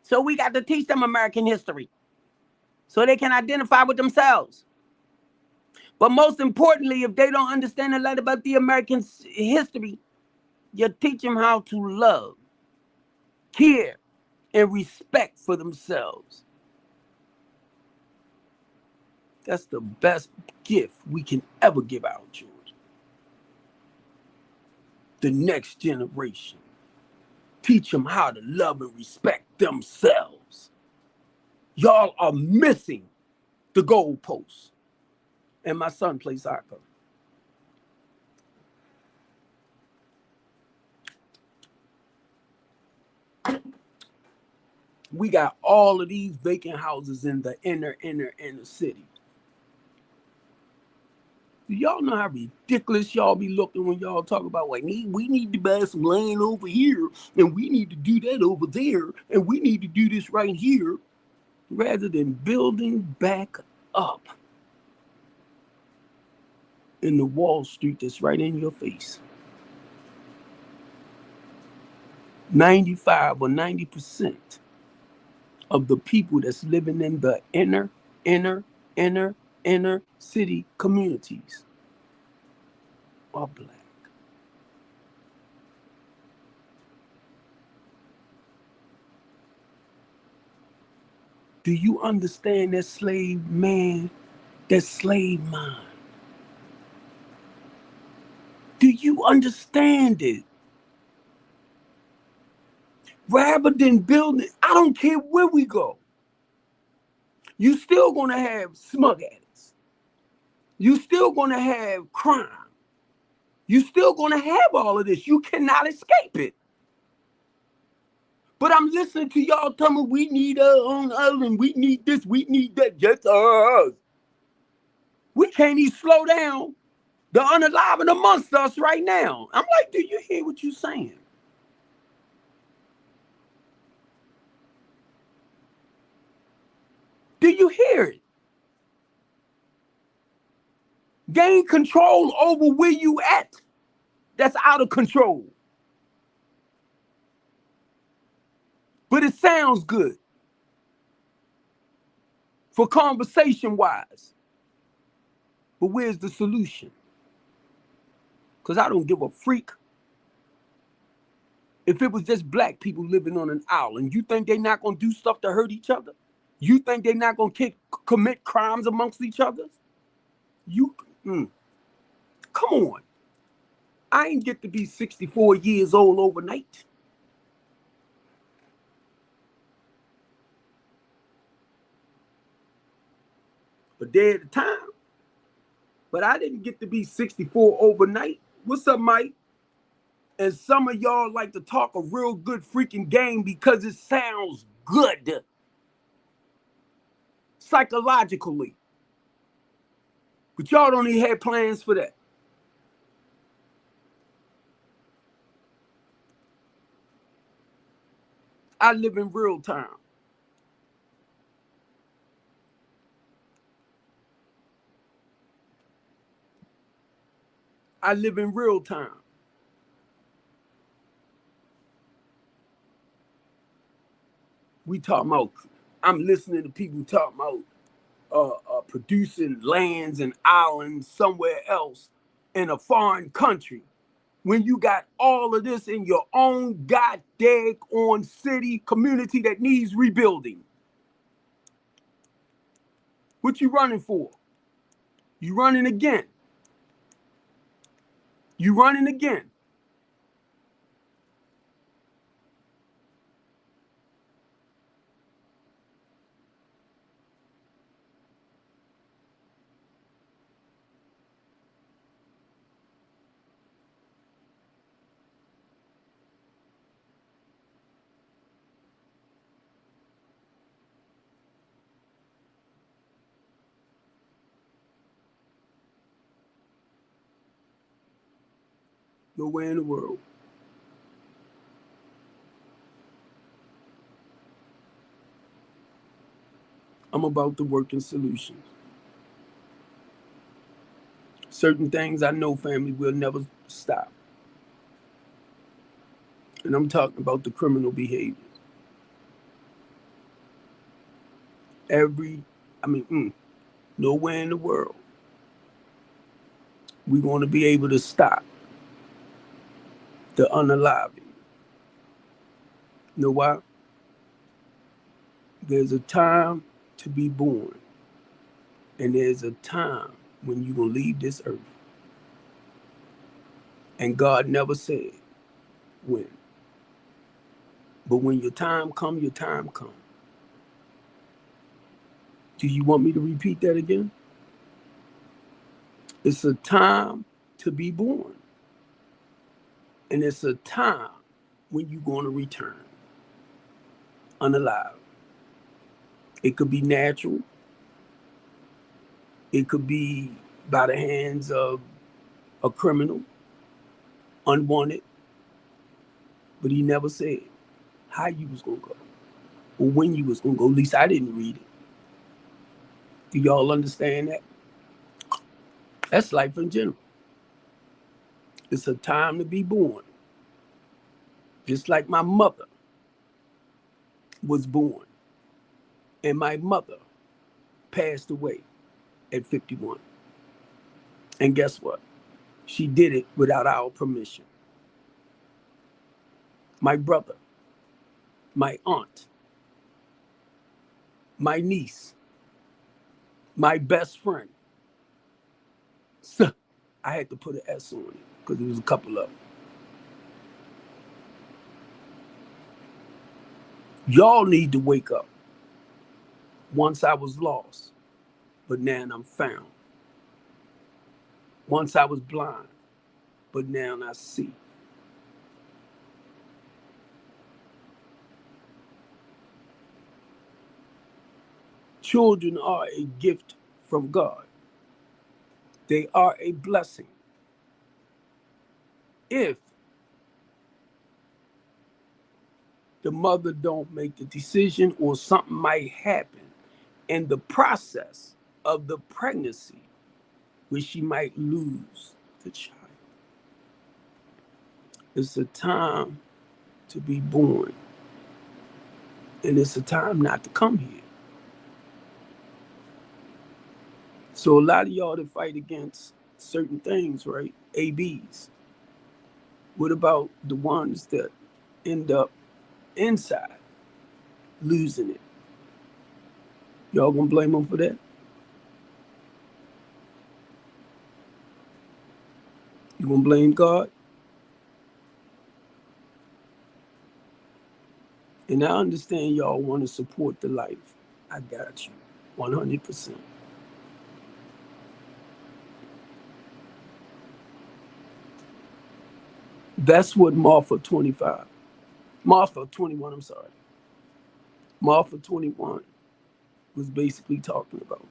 So we got to teach them American history so they can identify with themselves. But most importantly, if they don't understand a lot about the American history, you teach them how to love, care, and respect for themselves. That's the best gift we can ever give our children. The next generation. Teach them how to love and respect themselves. Y'all are missing the goalposts. And my son plays soccer. We got all of these vacant houses in the inner city. Do y'all know how ridiculous y'all be looking when y'all talk about, like, we need to buy some land over here, and we need to do that over there, and we need to do this right here, rather than building back up in the Wall Street that's right in your face. 95 or 90% of the people that's living in the inner city communities are black. Do you understand that slave man, that slave mind? Do you understand it? Rather than building, I don't care where we go, you still gonna have smug addicts. You still gonna have crime. You still gonna have all of this. You cannot escape it. But I'm listening to y'all tell me we need our own island, we need this, we need that, just us. We can't even slow down the unalive amongst us right now. I'm like, do you hear what you're saying? Do you hear it? Gain control over where you at. That's out of control. But it sounds good for conversation wise. But where's the solution? Because I don't give a freak if it was just black people living on an island. You think they're not going to do stuff to hurt each other? You think they're not going to commit crimes amongst each other? Come on. I ain't get to be 64 years old overnight. A day at a time. But I didn't get to be 64 overnight. What's up, Mike? And some of y'all like to talk a real good freaking game because it sounds good psychologically. But y'all don't even have plans for that. I live in real time. I live in real time. We talking about, I'm listening to people talking about producing lands and islands somewhere else in a foreign country. When you got all of this in your own goddamn on city community that needs rebuilding. What you running for? You running again. You running again. Nowhere in the world. I'm about the working solutions. Certain things I know, family, will never stop. And I'm talking about the criminal behaviors. Nowhere in the world we're going to be able to stop the unaliving. You know why? There's a time to be born, and there's a time when you're going to leave this earth. And God never said when. But when your time come, your time come. Do you want me to repeat that again? It's a time to be born. And it's a time when you're going to return unalive. It could be natural. It could be by the hands of a criminal, unwanted. But he never said how you was going to go or when you was going to go. At least I didn't read it. Do y'all understand that? That's life in general. It's a time to be born. Just like my mother was born. And my mother passed away at 51. And guess what? She did it without our permission. My brother, my aunt, my niece, my best friend. So, I had to put an S on it because there was a couple of them. Y'all need to wake up. Once I was lost, but now I'm found. Once I was blind, but now I see. Children are a gift from God. They are a blessing. If the mother don't make the decision or something might happen in the process of the pregnancy, where she might lose the child. It's a time to be born, and it's a time not to come here. So a lot of y'all that fight against certain things, right? ABs. What about the ones that end up inside losing it? Y'all gonna blame them for that? You gonna blame God? And I understand y'all want to support the life. I got you, 100%. That's what Martha 21, I'm sorry. Martha 21 was basically talking about.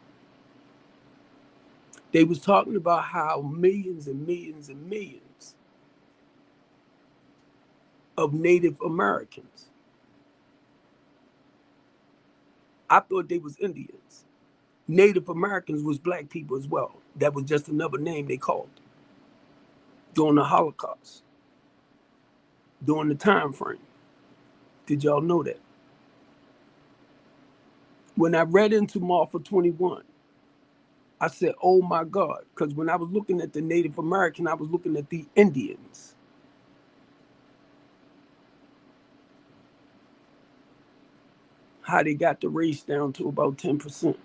They was talking about how millions and millions and millions of Native Americans, I thought they was Indians. Native Americans was black people as well. That was just another name they called during the Holocaust, during the time frame. Did y'all know that? When I read into Martha 21, I said, oh my God, because when I was looking at the Native American, I was looking at the Indians. How they got the race down to about 10%.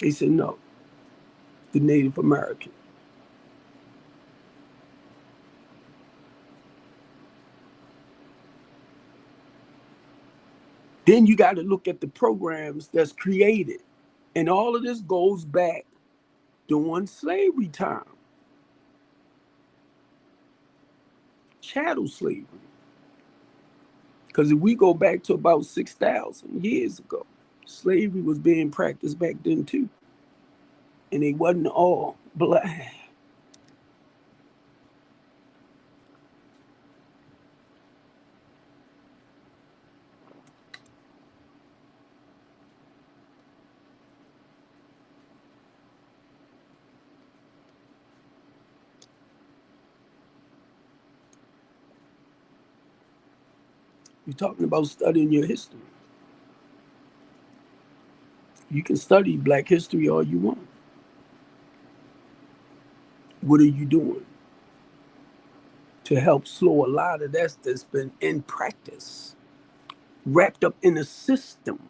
They said, no, the Native American. Then you got to look at the programs that's created. And all of this goes back during slavery time, chattel slavery. Because if we go back to about 6,000 years ago, slavery was being practiced back then too. And they wasn't all black. You're talking about studying your history. You can study black history all you want. What are you doing to help slow a lot of that that's been in practice, wrapped up in a system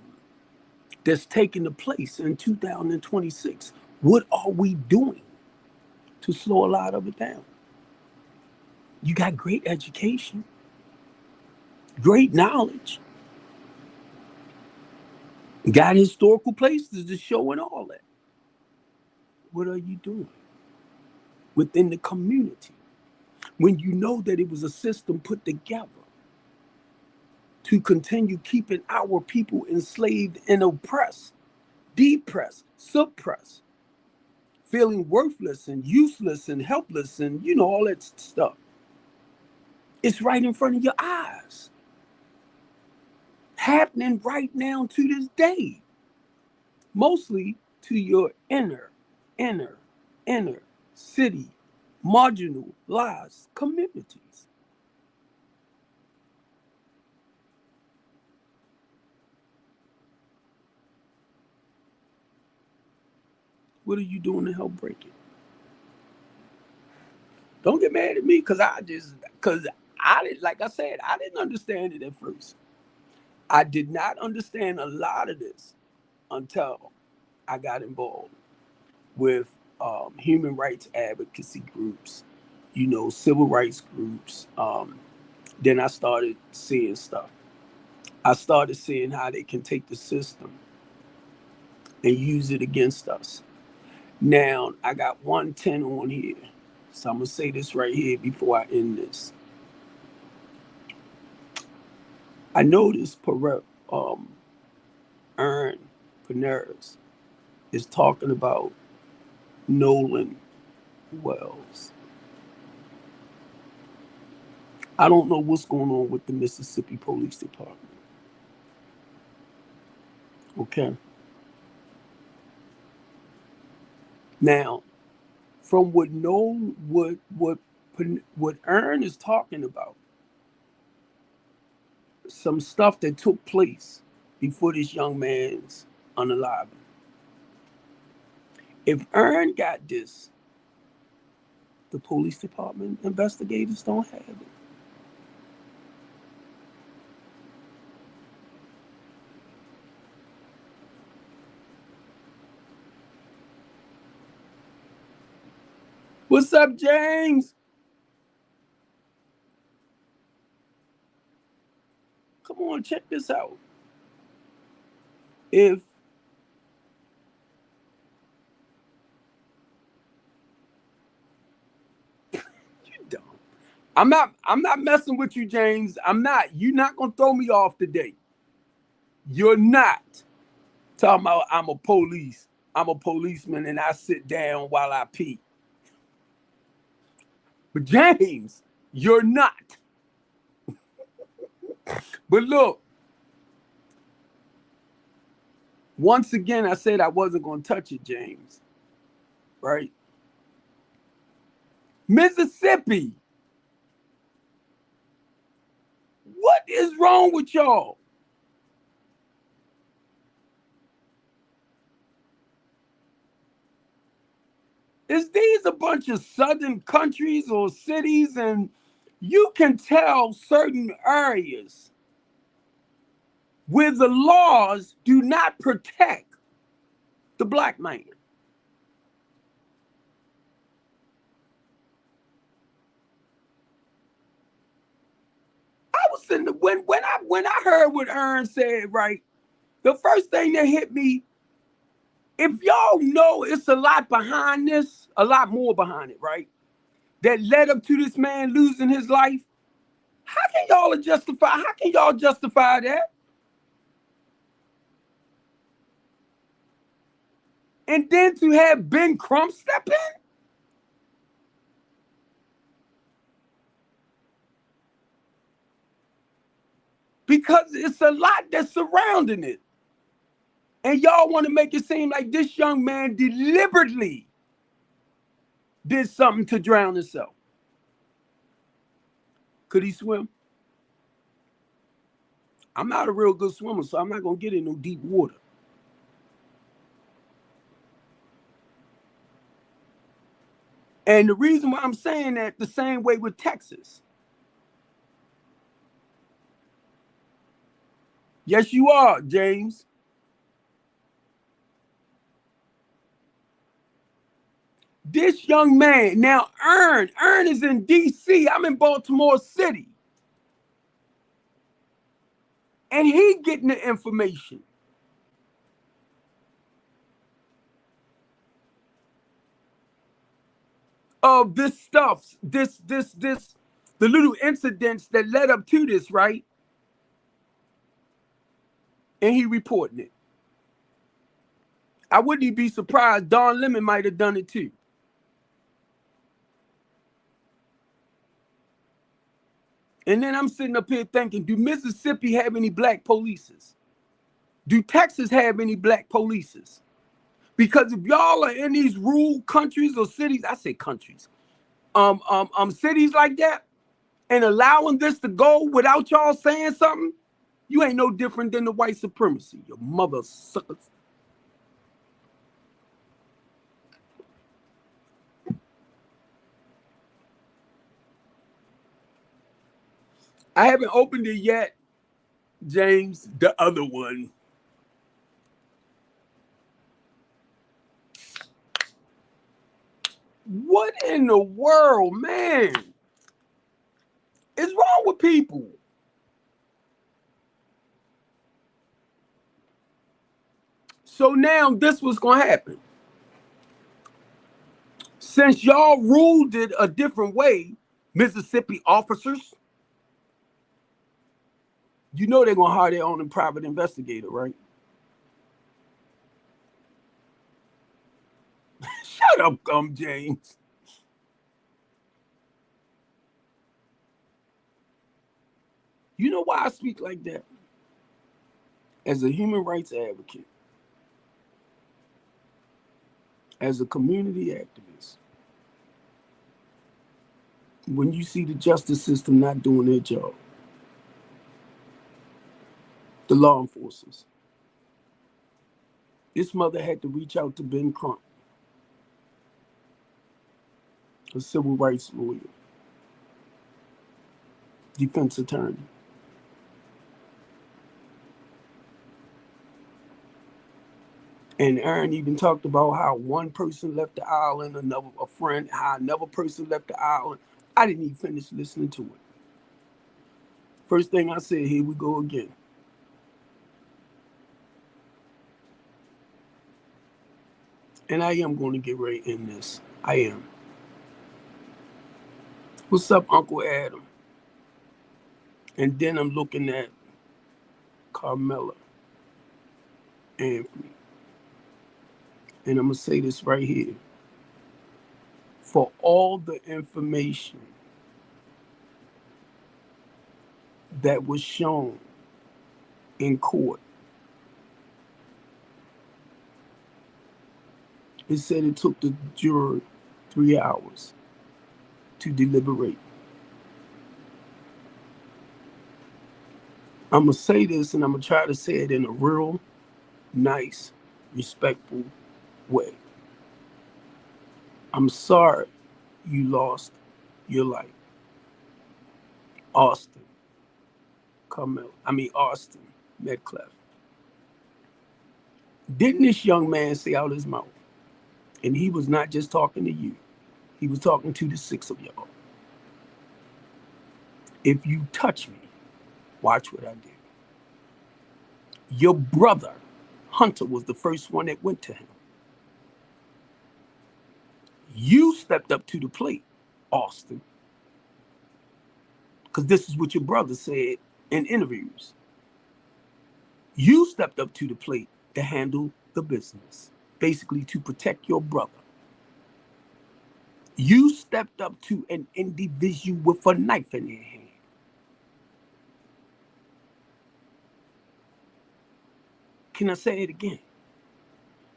that's taking the place in 2026? What are we doing to slow a lot of it down? You got great education, great knowledge, got historical places to show and all that. What are you doing within the community when you know that it was a system put together to continue keeping our people enslaved and oppressed, depressed, suppressed, feeling worthless and useless and helpless and all that stuff? It's right in front of your eyes, happening right now to this day, mostly to your inner city, marginalized communities. What are you doing to help break it? Don't get mad at me because I didn't, like I said, I didn't understand it at first. I did not understand a lot of this until I got involved with human rights advocacy groups, civil rights groups. Then I started seeing stuff. I started seeing how they can take the system and use it against us. Now, I got 110 on here. So I'm going to say this right here before I end this. I noticed Aaron Paneras is talking about Nolan Wells. I don't know what's going on with the Mississippi Police Department. Okay. Now, from what Ern is talking about, some stuff that took place before this young man's unaliving. If Ern got this, the police department investigators don't have it. What's up, James? Come on, check this out. If you don't, I'm not messing with you, James. You're not gonna throw me off today. You're not talking about I'm a policeman and I sit down while I pee. But James, you're not. But look, once again, I said I wasn't gonna touch it, James. Right? Mississippi. What is wrong with y'all? Is these a bunch of southern countries or cities, and you can tell certain areas where the laws do not protect the black man. I was in the when I heard what Ern said, right? The first thing that hit me, if y'all know it's a lot behind this, a lot more behind it, right? That led up to this man losing his life. How can y'all justify that? And then to have Ben Crump step in? Because it's a lot that's surrounding it. And y'all want to make it seem like this young man deliberately did something to drown himself. Could he swim? I'm not a real good swimmer, so I'm not going to get in no deep water. And the reason why I'm saying that, the same way with Texas. Yes, you are, James. This young man, now Ern is in D.C. I'm in Baltimore City. And he getting the information. Of this stuff, the little incidents that led up to this, right? And he reporting it. I wouldn't be surprised Don Lemon might have done it too. And then I'm sitting up here thinking, do Mississippi have any black polices? Do Texas have any black polices? Because if y'all are in these rural countries or cities, I say countries, cities like that, and allowing this to go without y'all saying something, you ain't no different than the white supremacy, your mother suckers. I haven't opened it yet, James, the other one. What in the world, man, is wrong with people? So now this was going to happen. Since y'all ruled it a different way, Mississippi officers, you know they're going to hire their own private investigator, right? Shut up, James. You know why I speak like that? As a human rights advocate, as a community activist, when you see the justice system not doing their job, the law enforcers. This mother had to reach out to Ben Crump, a civil rights lawyer, defense attorney. And Aaron even talked about how one person left the island, a friend, how another person left the island. I didn't even finish listening to it. First thing I said, here we go again. And I am going to get right in this. I am. What's up, Uncle Adam? And then I'm looking at Carmela Anthony. And I'm going to say this right here. For all the information that was shown in court, it said it took the jury 3 hours to deliberate. I'm going to say this, and I'm going to try to say it in a real nice, respectful way. I'm sorry you lost your life. Austin Metcalf. Didn't this young man say out his mouth, and he was not just talking to you, he was talking to the 6 of y'all. If you touch me, watch what I do. Your brother, Hunter, was the first one that went to him. You stepped up to the plate, Austin, because this is what your brother said in interviews. You stepped up to the plate to handle the business, basically to protect your brother. You stepped up to an individual with a knife in their hand. Can I say it again?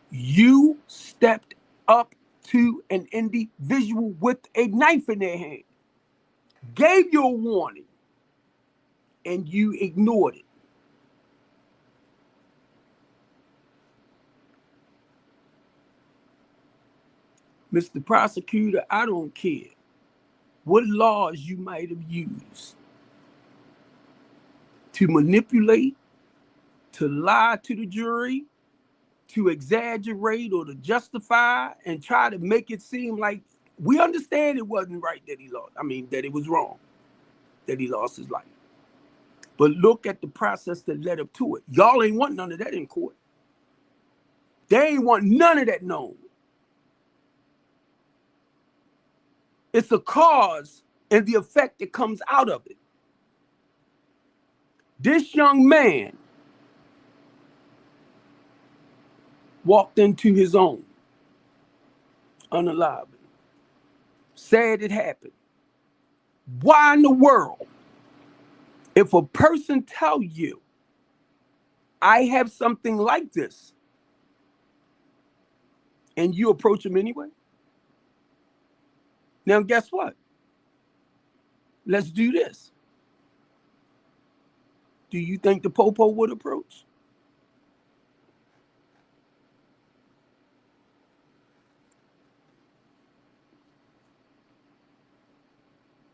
You stepped up to an individual with a knife in their hand, gave you a warning, and you ignored it. Mr. Prosecutor, I don't care what laws you might have used to manipulate, to lie to the jury, to exaggerate or to justify and try to make it seem like we understand it wasn't right that he lost. That it was wrong, that he lost his life. But look at the process that led up to it. Y'all ain't want none of that in court. They ain't want none of that known. It's a cause and the effect that comes out of it. This young man walked into his own, unalive, said it happened. Why in the world, if a person tell you, I have something like this, and you approach him anyway? Now, guess what? Let's do this. Do you think the popo would approach?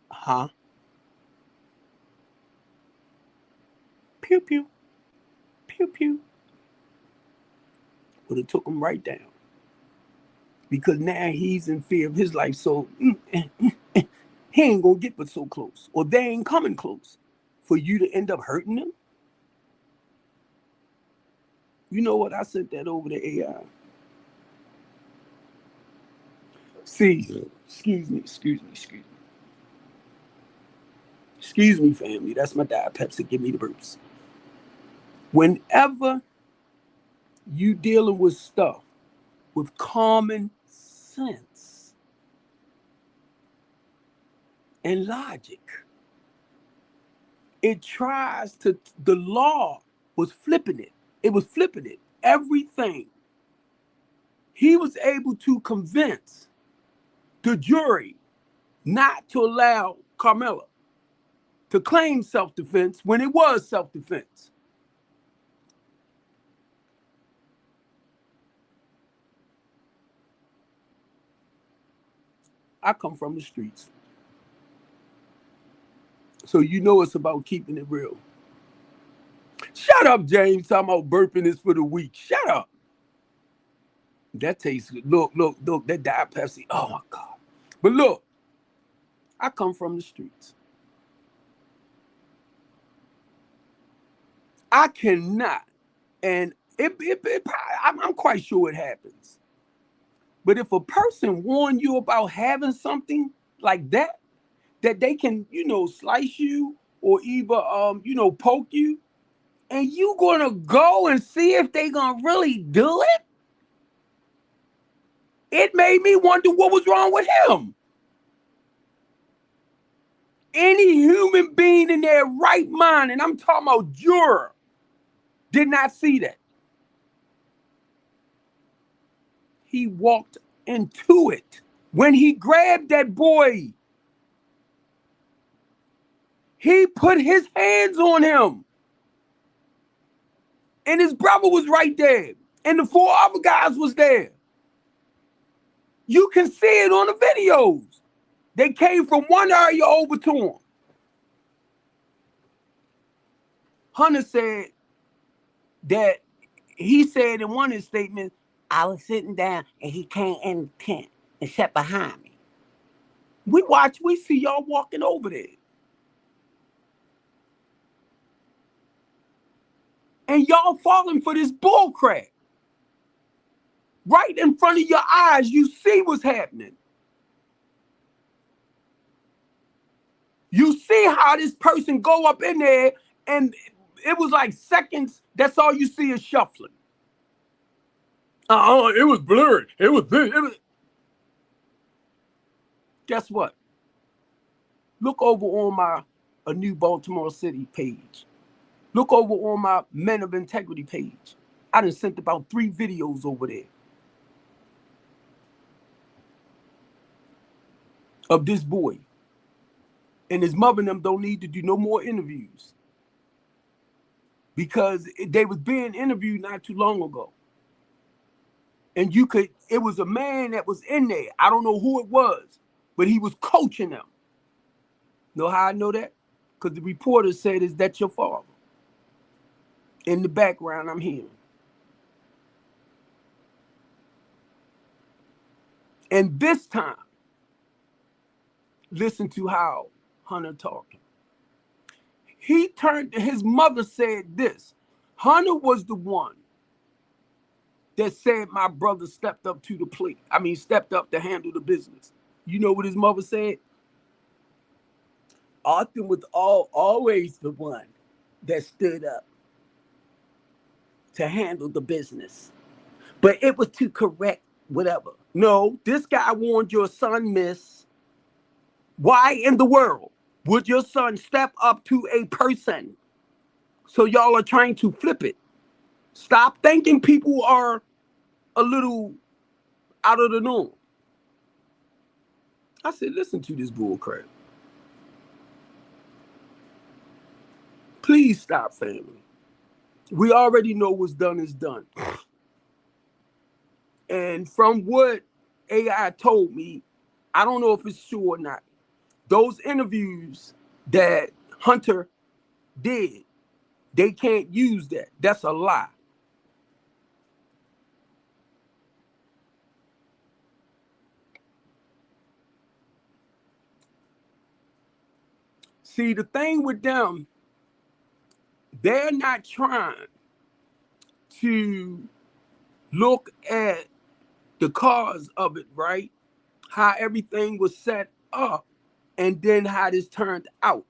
Huh? Pew, pew. Pew, pew. Would have took him right down. Because now he's in fear of his life, so he ain't gonna get but so close, or they ain't coming close for you to end up hurting them. You know what? I sent that over to AI. See, excuse me, family. That's my Diet Pepsi. Give me the burps. Whenever you dealing with stuff with common sense and logic, it tries to, the law was flipping it. It was flipping it. Everything. He was able to convince the jury not to allow Carmela to claim self-defense when it was self-defense. I come from the streets. So you know it's about keeping it real. Shut up, James. Talking about burping is for the weak. Shut up. That tastes good. Look, that Diet Pepsi. Oh my God. But look, I come from the streets. I cannot, and I'm quite sure it happens. But if a person warn you about having something like that they can, slice you or either, poke you, and you gonna go and see if they gonna really do it, it made me wonder what was wrong with him. Any human being in their right mind, and I'm talking about juror, did not see that. He walked into it. When he grabbed that boy, he put his hands on him. And his brother was right there. And the 4 other guys was there. You can see it on the videos. They came from one area over to him. Hunter said that he said in one of his statements, I was sitting down and he came in the tent and sat behind me. We see y'all walking over there. And y'all falling for this bull crap. Right in front of your eyes, you see what's happening. You see how this person go up in there, and it was like seconds. That's all you see is shuffling. It was blurred. It was. Guess what? Look over on my A New Baltimore City page. Look over on my Men of Integrity page. I done sent about 3 videos over there of this boy. And his mother and them don't need to do no more interviews. Because they was being interviewed not too long ago. And it was a man that was in there. I don't know who it was, but he was coaching them. Know how I know that? Because the reporter said, "Is that your father?" In the background, I'm hearing. And this time, listen to how Hunter talking. He turned to his mother, said this. Hunter was the one that said my brother stepped up to the plate. Stepped up to handle the business. You know what his mother said? Arthur was always the one that stood up to handle the business. But it was to correct whatever. No, this guy warned your son, miss. Why in the world would your son step up to a person? So y'all are trying to flip it. Stop thinking people are a little out of the norm. I said, listen to this bull crap. Please stop, family. We already know what's done is done. And from what AI told me, I don't know if it's true or not. Those interviews that Hunter did, they can't use that. That's a lie. See, the thing with them, they're not trying to look at the cause of it, right? How everything was set up and then how this turned out.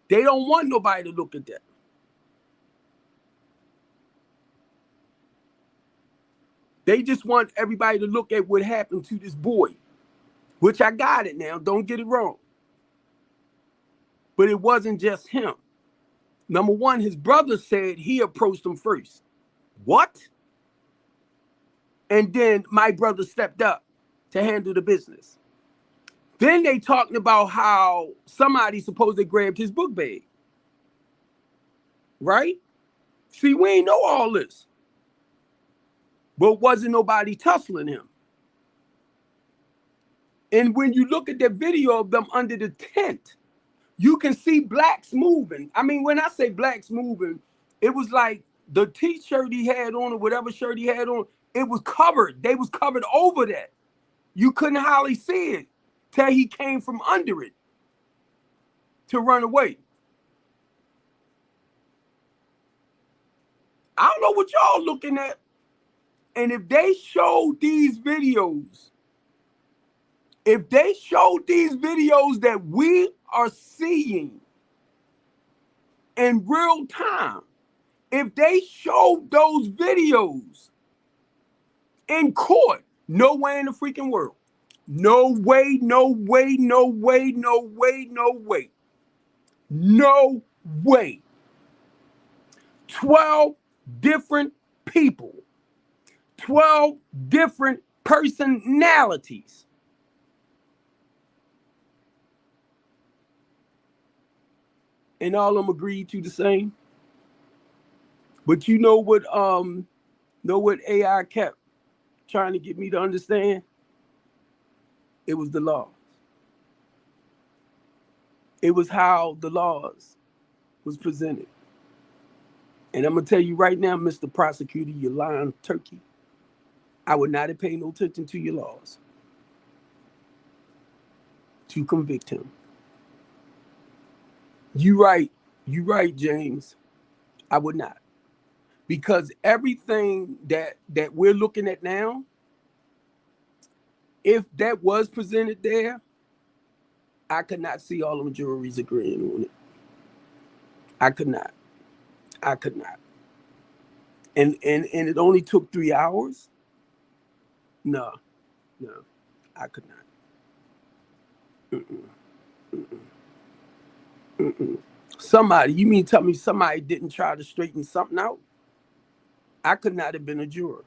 They don't want nobody to look at that. They just want everybody to look at what happened to this boy, which I got it now. Don't get it wrong. But it wasn't just him. Number one, his brother said he approached him first. What? And then my brother stepped up to handle the business. Then they talking about how somebody supposed to grabbed his book bag. Right? See, we ain't know all this. But wasn't nobody tussling him. And when you look at the video of them under the tent, you can see blacks moving. I mean, when I say blacks moving, it was like the t-shirt he had on or whatever shirt he had on, it was covered. They was covered over that. You couldn't hardly see it till he came from under it to run away. I don't know what y'all looking at. And if they showed these videos, that we are seeing in real time, if they showed those videos in court, no way in the freaking world. No way, no way, no way, no way, no way. No way. 12 different people, 12 different personalities. And all of them agreed to the same. But you know what AI kept trying to get me to understand? It was the law. It was how the laws was presented. And I'm gonna tell you right now, Mr. Prosecutor, you lying turkey. I would not have paid no attention to your laws to convict him. You right, James. I would not. Because everything that we're looking at now, if that was presented there, I could not see all them juries agreeing on it. I could not. And it only took 3 hours? No, I could not. Somebody, you mean tell me somebody didn't try to straighten something out? I could not have been a juror.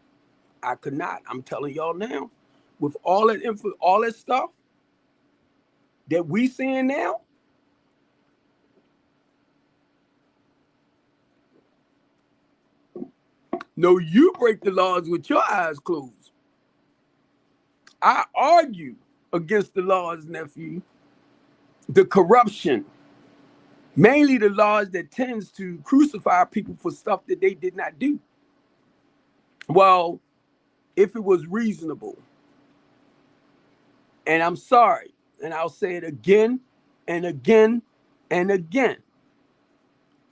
I could not. I'm telling y'all now, with all that info, all that stuff that we seeing now, no, you break the laws with your eyes closed. I argue against the laws, nephew. The corruption, mainly the laws that tends to crucify people for stuff that they did not do. Well, if it was reasonable, and I'm sorry, and I'll say it again and again and again,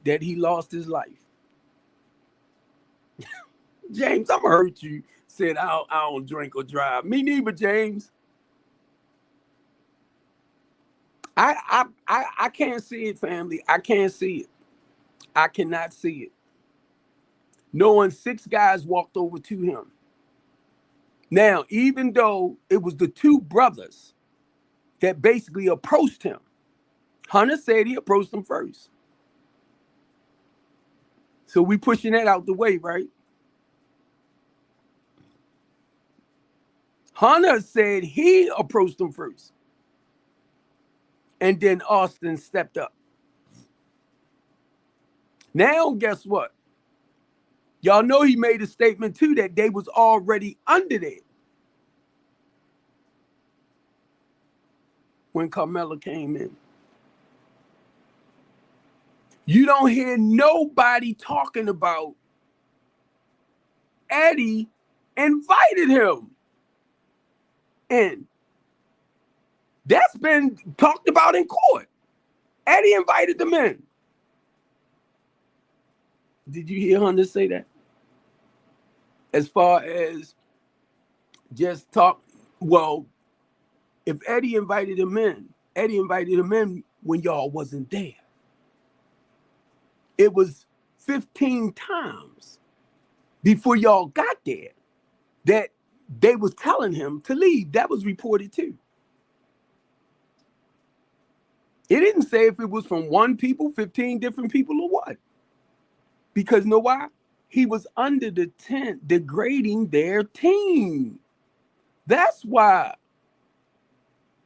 that he lost his life. James, I'm gonna hurt you. Said I don't drink or drive. Me neither, James. I can't see it, family. I can't see it. I cannot see it. Knowing 6 guys walked over to him. Now, even though it was the 2 brothers that basically approached him, Hunter said he approached them first. So we pushing that out the way, right? Hunter said he approached them first. And then Austin stepped up. Now, guess what? Y'all know he made a statement too that they was already under there when Carmela came in. You don't hear nobody talking about Eddie invited him in. That's been talked about in court. Eddie invited them in. Did you hear Hunter say that? As far as just talk, well, if Eddie invited him in when y'all wasn't there. It was 15 times before y'all got there that they was telling him to leave. That was reported too. It didn't say if it was from 1 people, 15 different people, or what. Because you know why? He was under the tent degrading their team. That's why.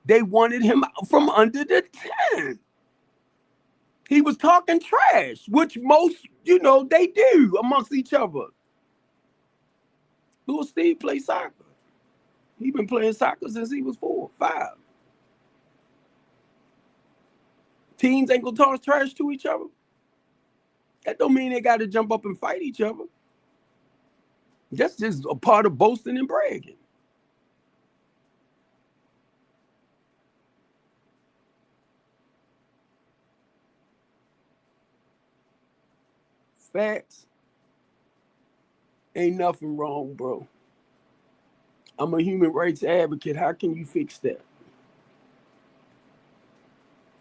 They wanted him from under the tent. He was talking trash, which most, they do amongst each other. Little Steve played soccer. He been playing soccer since he was 4, 5. Teens ain't gonna talk trash to each other. That don't mean they got to jump up and fight each other. That's just a part of boasting and bragging. Facts. Ain't nothing wrong, bro. I'm a human rights advocate. How can you fix that?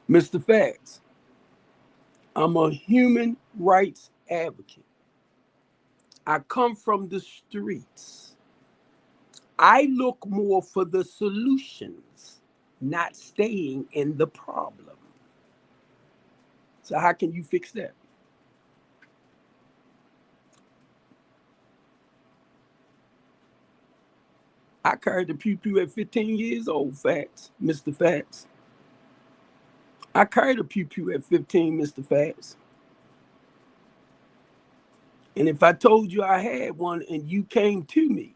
Mr. Facts. I'm a human rights advocate. I come from the streets. I look more for the solutions, not staying in the problem. So how can you fix that? I carried the pew-pew at 15 years old, Facts, Mr. Facts. I carried a pew-pew at 15, Mr. Facts. And if I told you I had one and you came to me,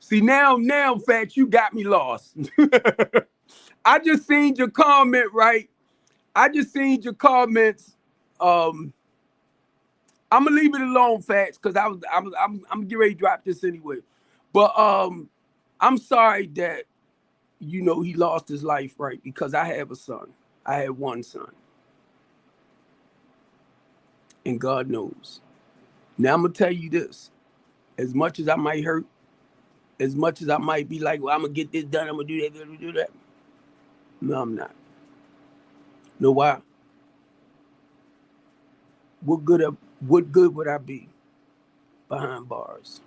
see, now, Facts, you got me lost. I just seen your comment, right? I just seen your comments. I'm gonna leave it alone, Facts, because I'm getting ready to drop this anyway. But I'm sorry that he lost his life, right? Because I have a son. I had one son. And God knows. Now I'm gonna tell you this. As much as I might hurt, as much as I might be like, well, I'm gonna get this done, I'm gonna do that, I'm gonna do that. No, I'm not. Know why? What good would I be behind bars?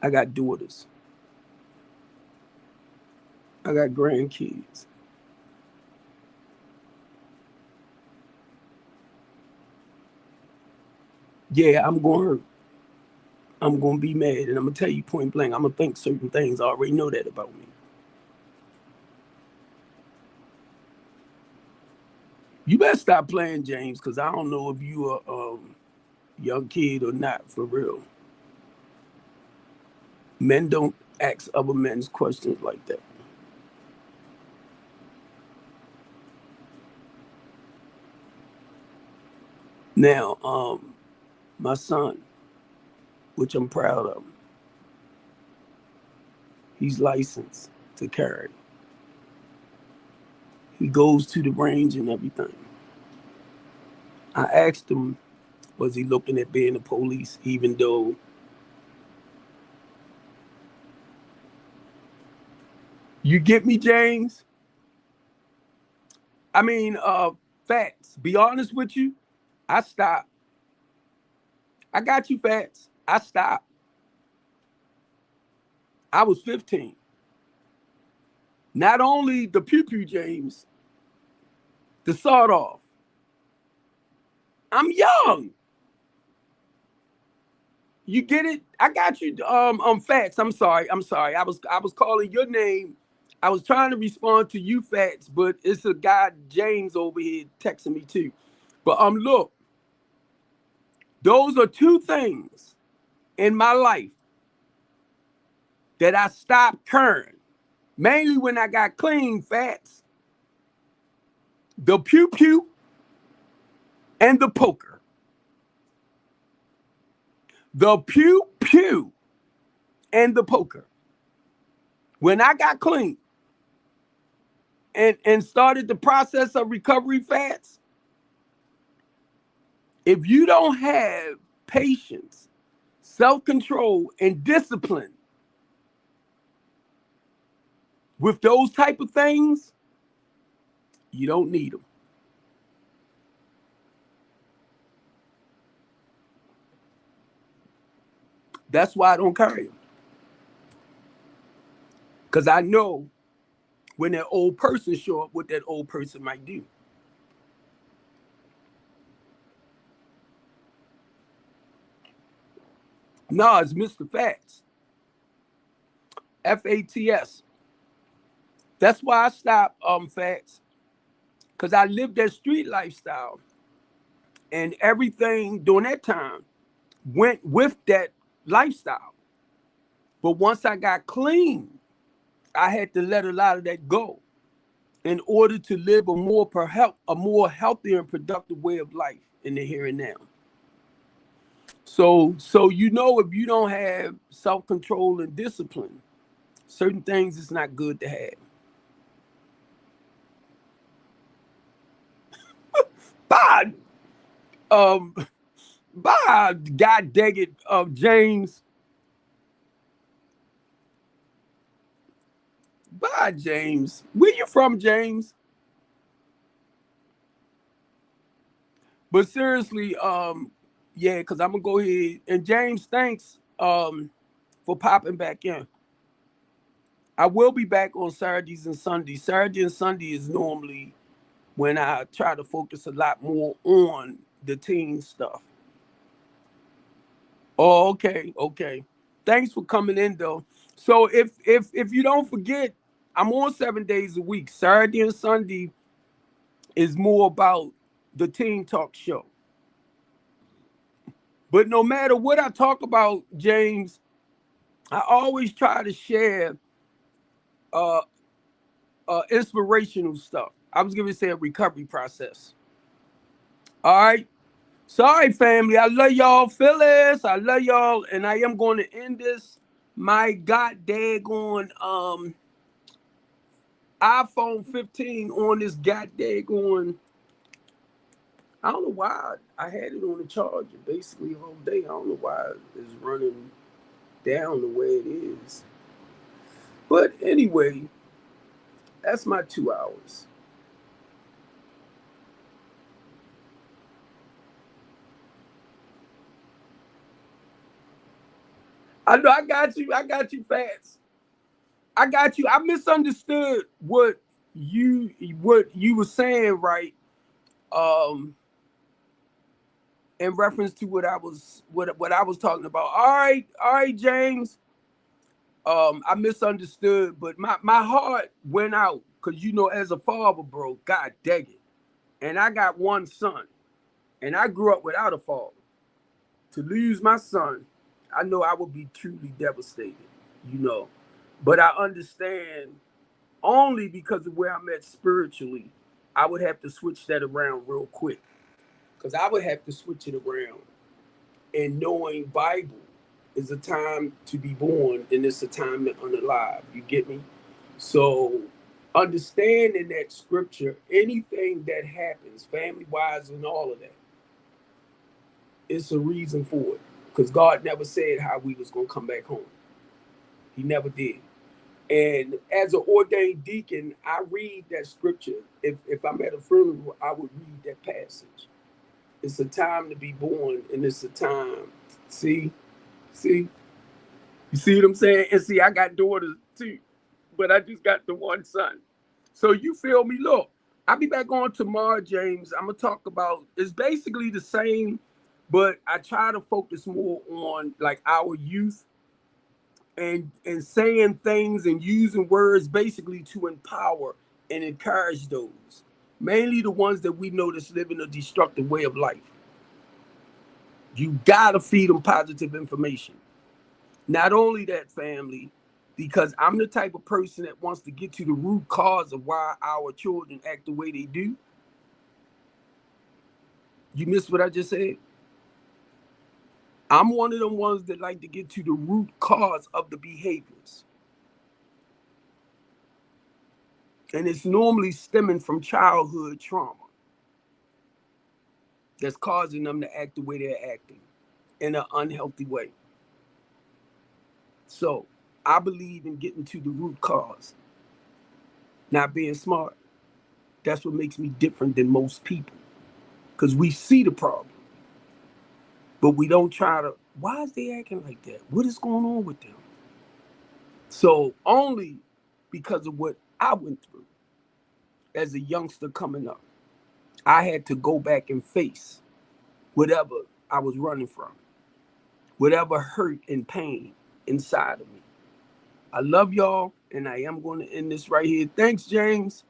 I got daughters. I got grandkids. Yeah, I'm gonna hurt. I'm gonna be mad, and I'm gonna tell you point blank, I'm gonna think certain things. I already know that about me. You better stop playing, James, because I don't know if you are young kid or not, for real. Men don't ask other men's questions like that. Now, my son, which I'm proud of, he's licensed to carry. He goes to the range and everything. I asked him, was he looking at being the police, even though you get me, James? I mean, Facts. Be honest with you, I stopped. I got you, Facts. I stopped. I was 15. Not only the pew-pew, James, the sawed off. I'm young. You get it? I got you. Facts. I'm sorry. I was calling your name. I was trying to respond to you, Facts, but it's a guy, James, over here texting me too. But look, those are two things in my life that I stopped carrying. Mainly when I got clean, Facts. The pew-pew and the poker. The pew-pew and the poker. When I got clean and started the process of recovery, Facts, if you don't have patience, self-control, and discipline with those type of things, you don't need them. That's why I don't carry them. Because I know when that old person show up, what that old person might do. No, it's Mr. Fats. Fats. That's why I stopped Fats, because I lived that street lifestyle, and everything during that time went with that lifestyle. But once I got clean, I had to let a lot of that go in order to live a more healthier and productive way of life in the here and now. So if you don't have self-control and discipline, certain things it's not good to have. By um by God dang it, James. Bye, James. Where you from, James? But seriously, yeah, because I'm gonna go ahead and James, thanks for popping back in. I will be back on Saturdays and Sundays. Saturday and Sunday is normally when I try to focus a lot more on the teen stuff. Oh, okay, okay. Thanks for coming in though. So if you don't forget, I'm on 7 days a week. Saturday and Sunday is more about the teen talk show. But no matter what I talk about, James, I always try to share uh inspirational stuff. I was gonna say a recovery process. All right. Sorry, family. I love y'all, Phyllis. I love y'all, and I am going to end this. My god daggone iPhone 15 on this god daggone. I don't know why I had it on the charger basically all day. I don't know why it's running down the way it is. But anyway, that's my 2 hours. I know I got you. I got you, Fats. I got you. I misunderstood what you were saying, right? Um, in reference to what I was talking about. All right, James. I misunderstood, but my heart went out because as a father, bro, God dang it. And I got one son, and I grew up without a father. To lose my son, I know I would be truly devastated, you know. But I understand only because of where I'm at spiritually, I would have to switch that around real quick. Because I would have to switch it around. And knowing Bible is a time to be born and it's a time to unalive. You get me? So understanding that scripture, anything that happens, family wise and all of that, it's a reason for it. Because God never said how we was gonna come back home. He never did. And as an ordained deacon, I read that scripture. If I'm at a funeral, I would read that passage. It's a time to be born, and it's a time. See, see, you see what I'm saying? And see, I got daughters too, but I just got the one son. So you feel me? Look, I'll be back on tomorrow, James. I'm gonna talk about it's basically the same, but I try to focus more on like our youth and saying things and using words basically to empower and encourage those, mainly the ones that we know that's living a destructive way of life. You gotta feed them positive information. Not only that, family, because I'm the type of person that wants to get to the root cause of why our children act the way they do. You missed what I just said? I'm one of them ones that like to get to the root cause of the behaviors. And it's normally stemming from childhood trauma that's causing them to act the way they're acting in an unhealthy way. So I believe in getting to the root cause, not being smart. That's what makes me different than most people. Because we see the problem, but we don't try to, why is they acting like that? What is going on with them? So only because of what I went through as a youngster coming up, I had to go back and face whatever I was running from. whatever hurt and pain inside of me. I love y'all, and I am going to end this right here. Thanks, James.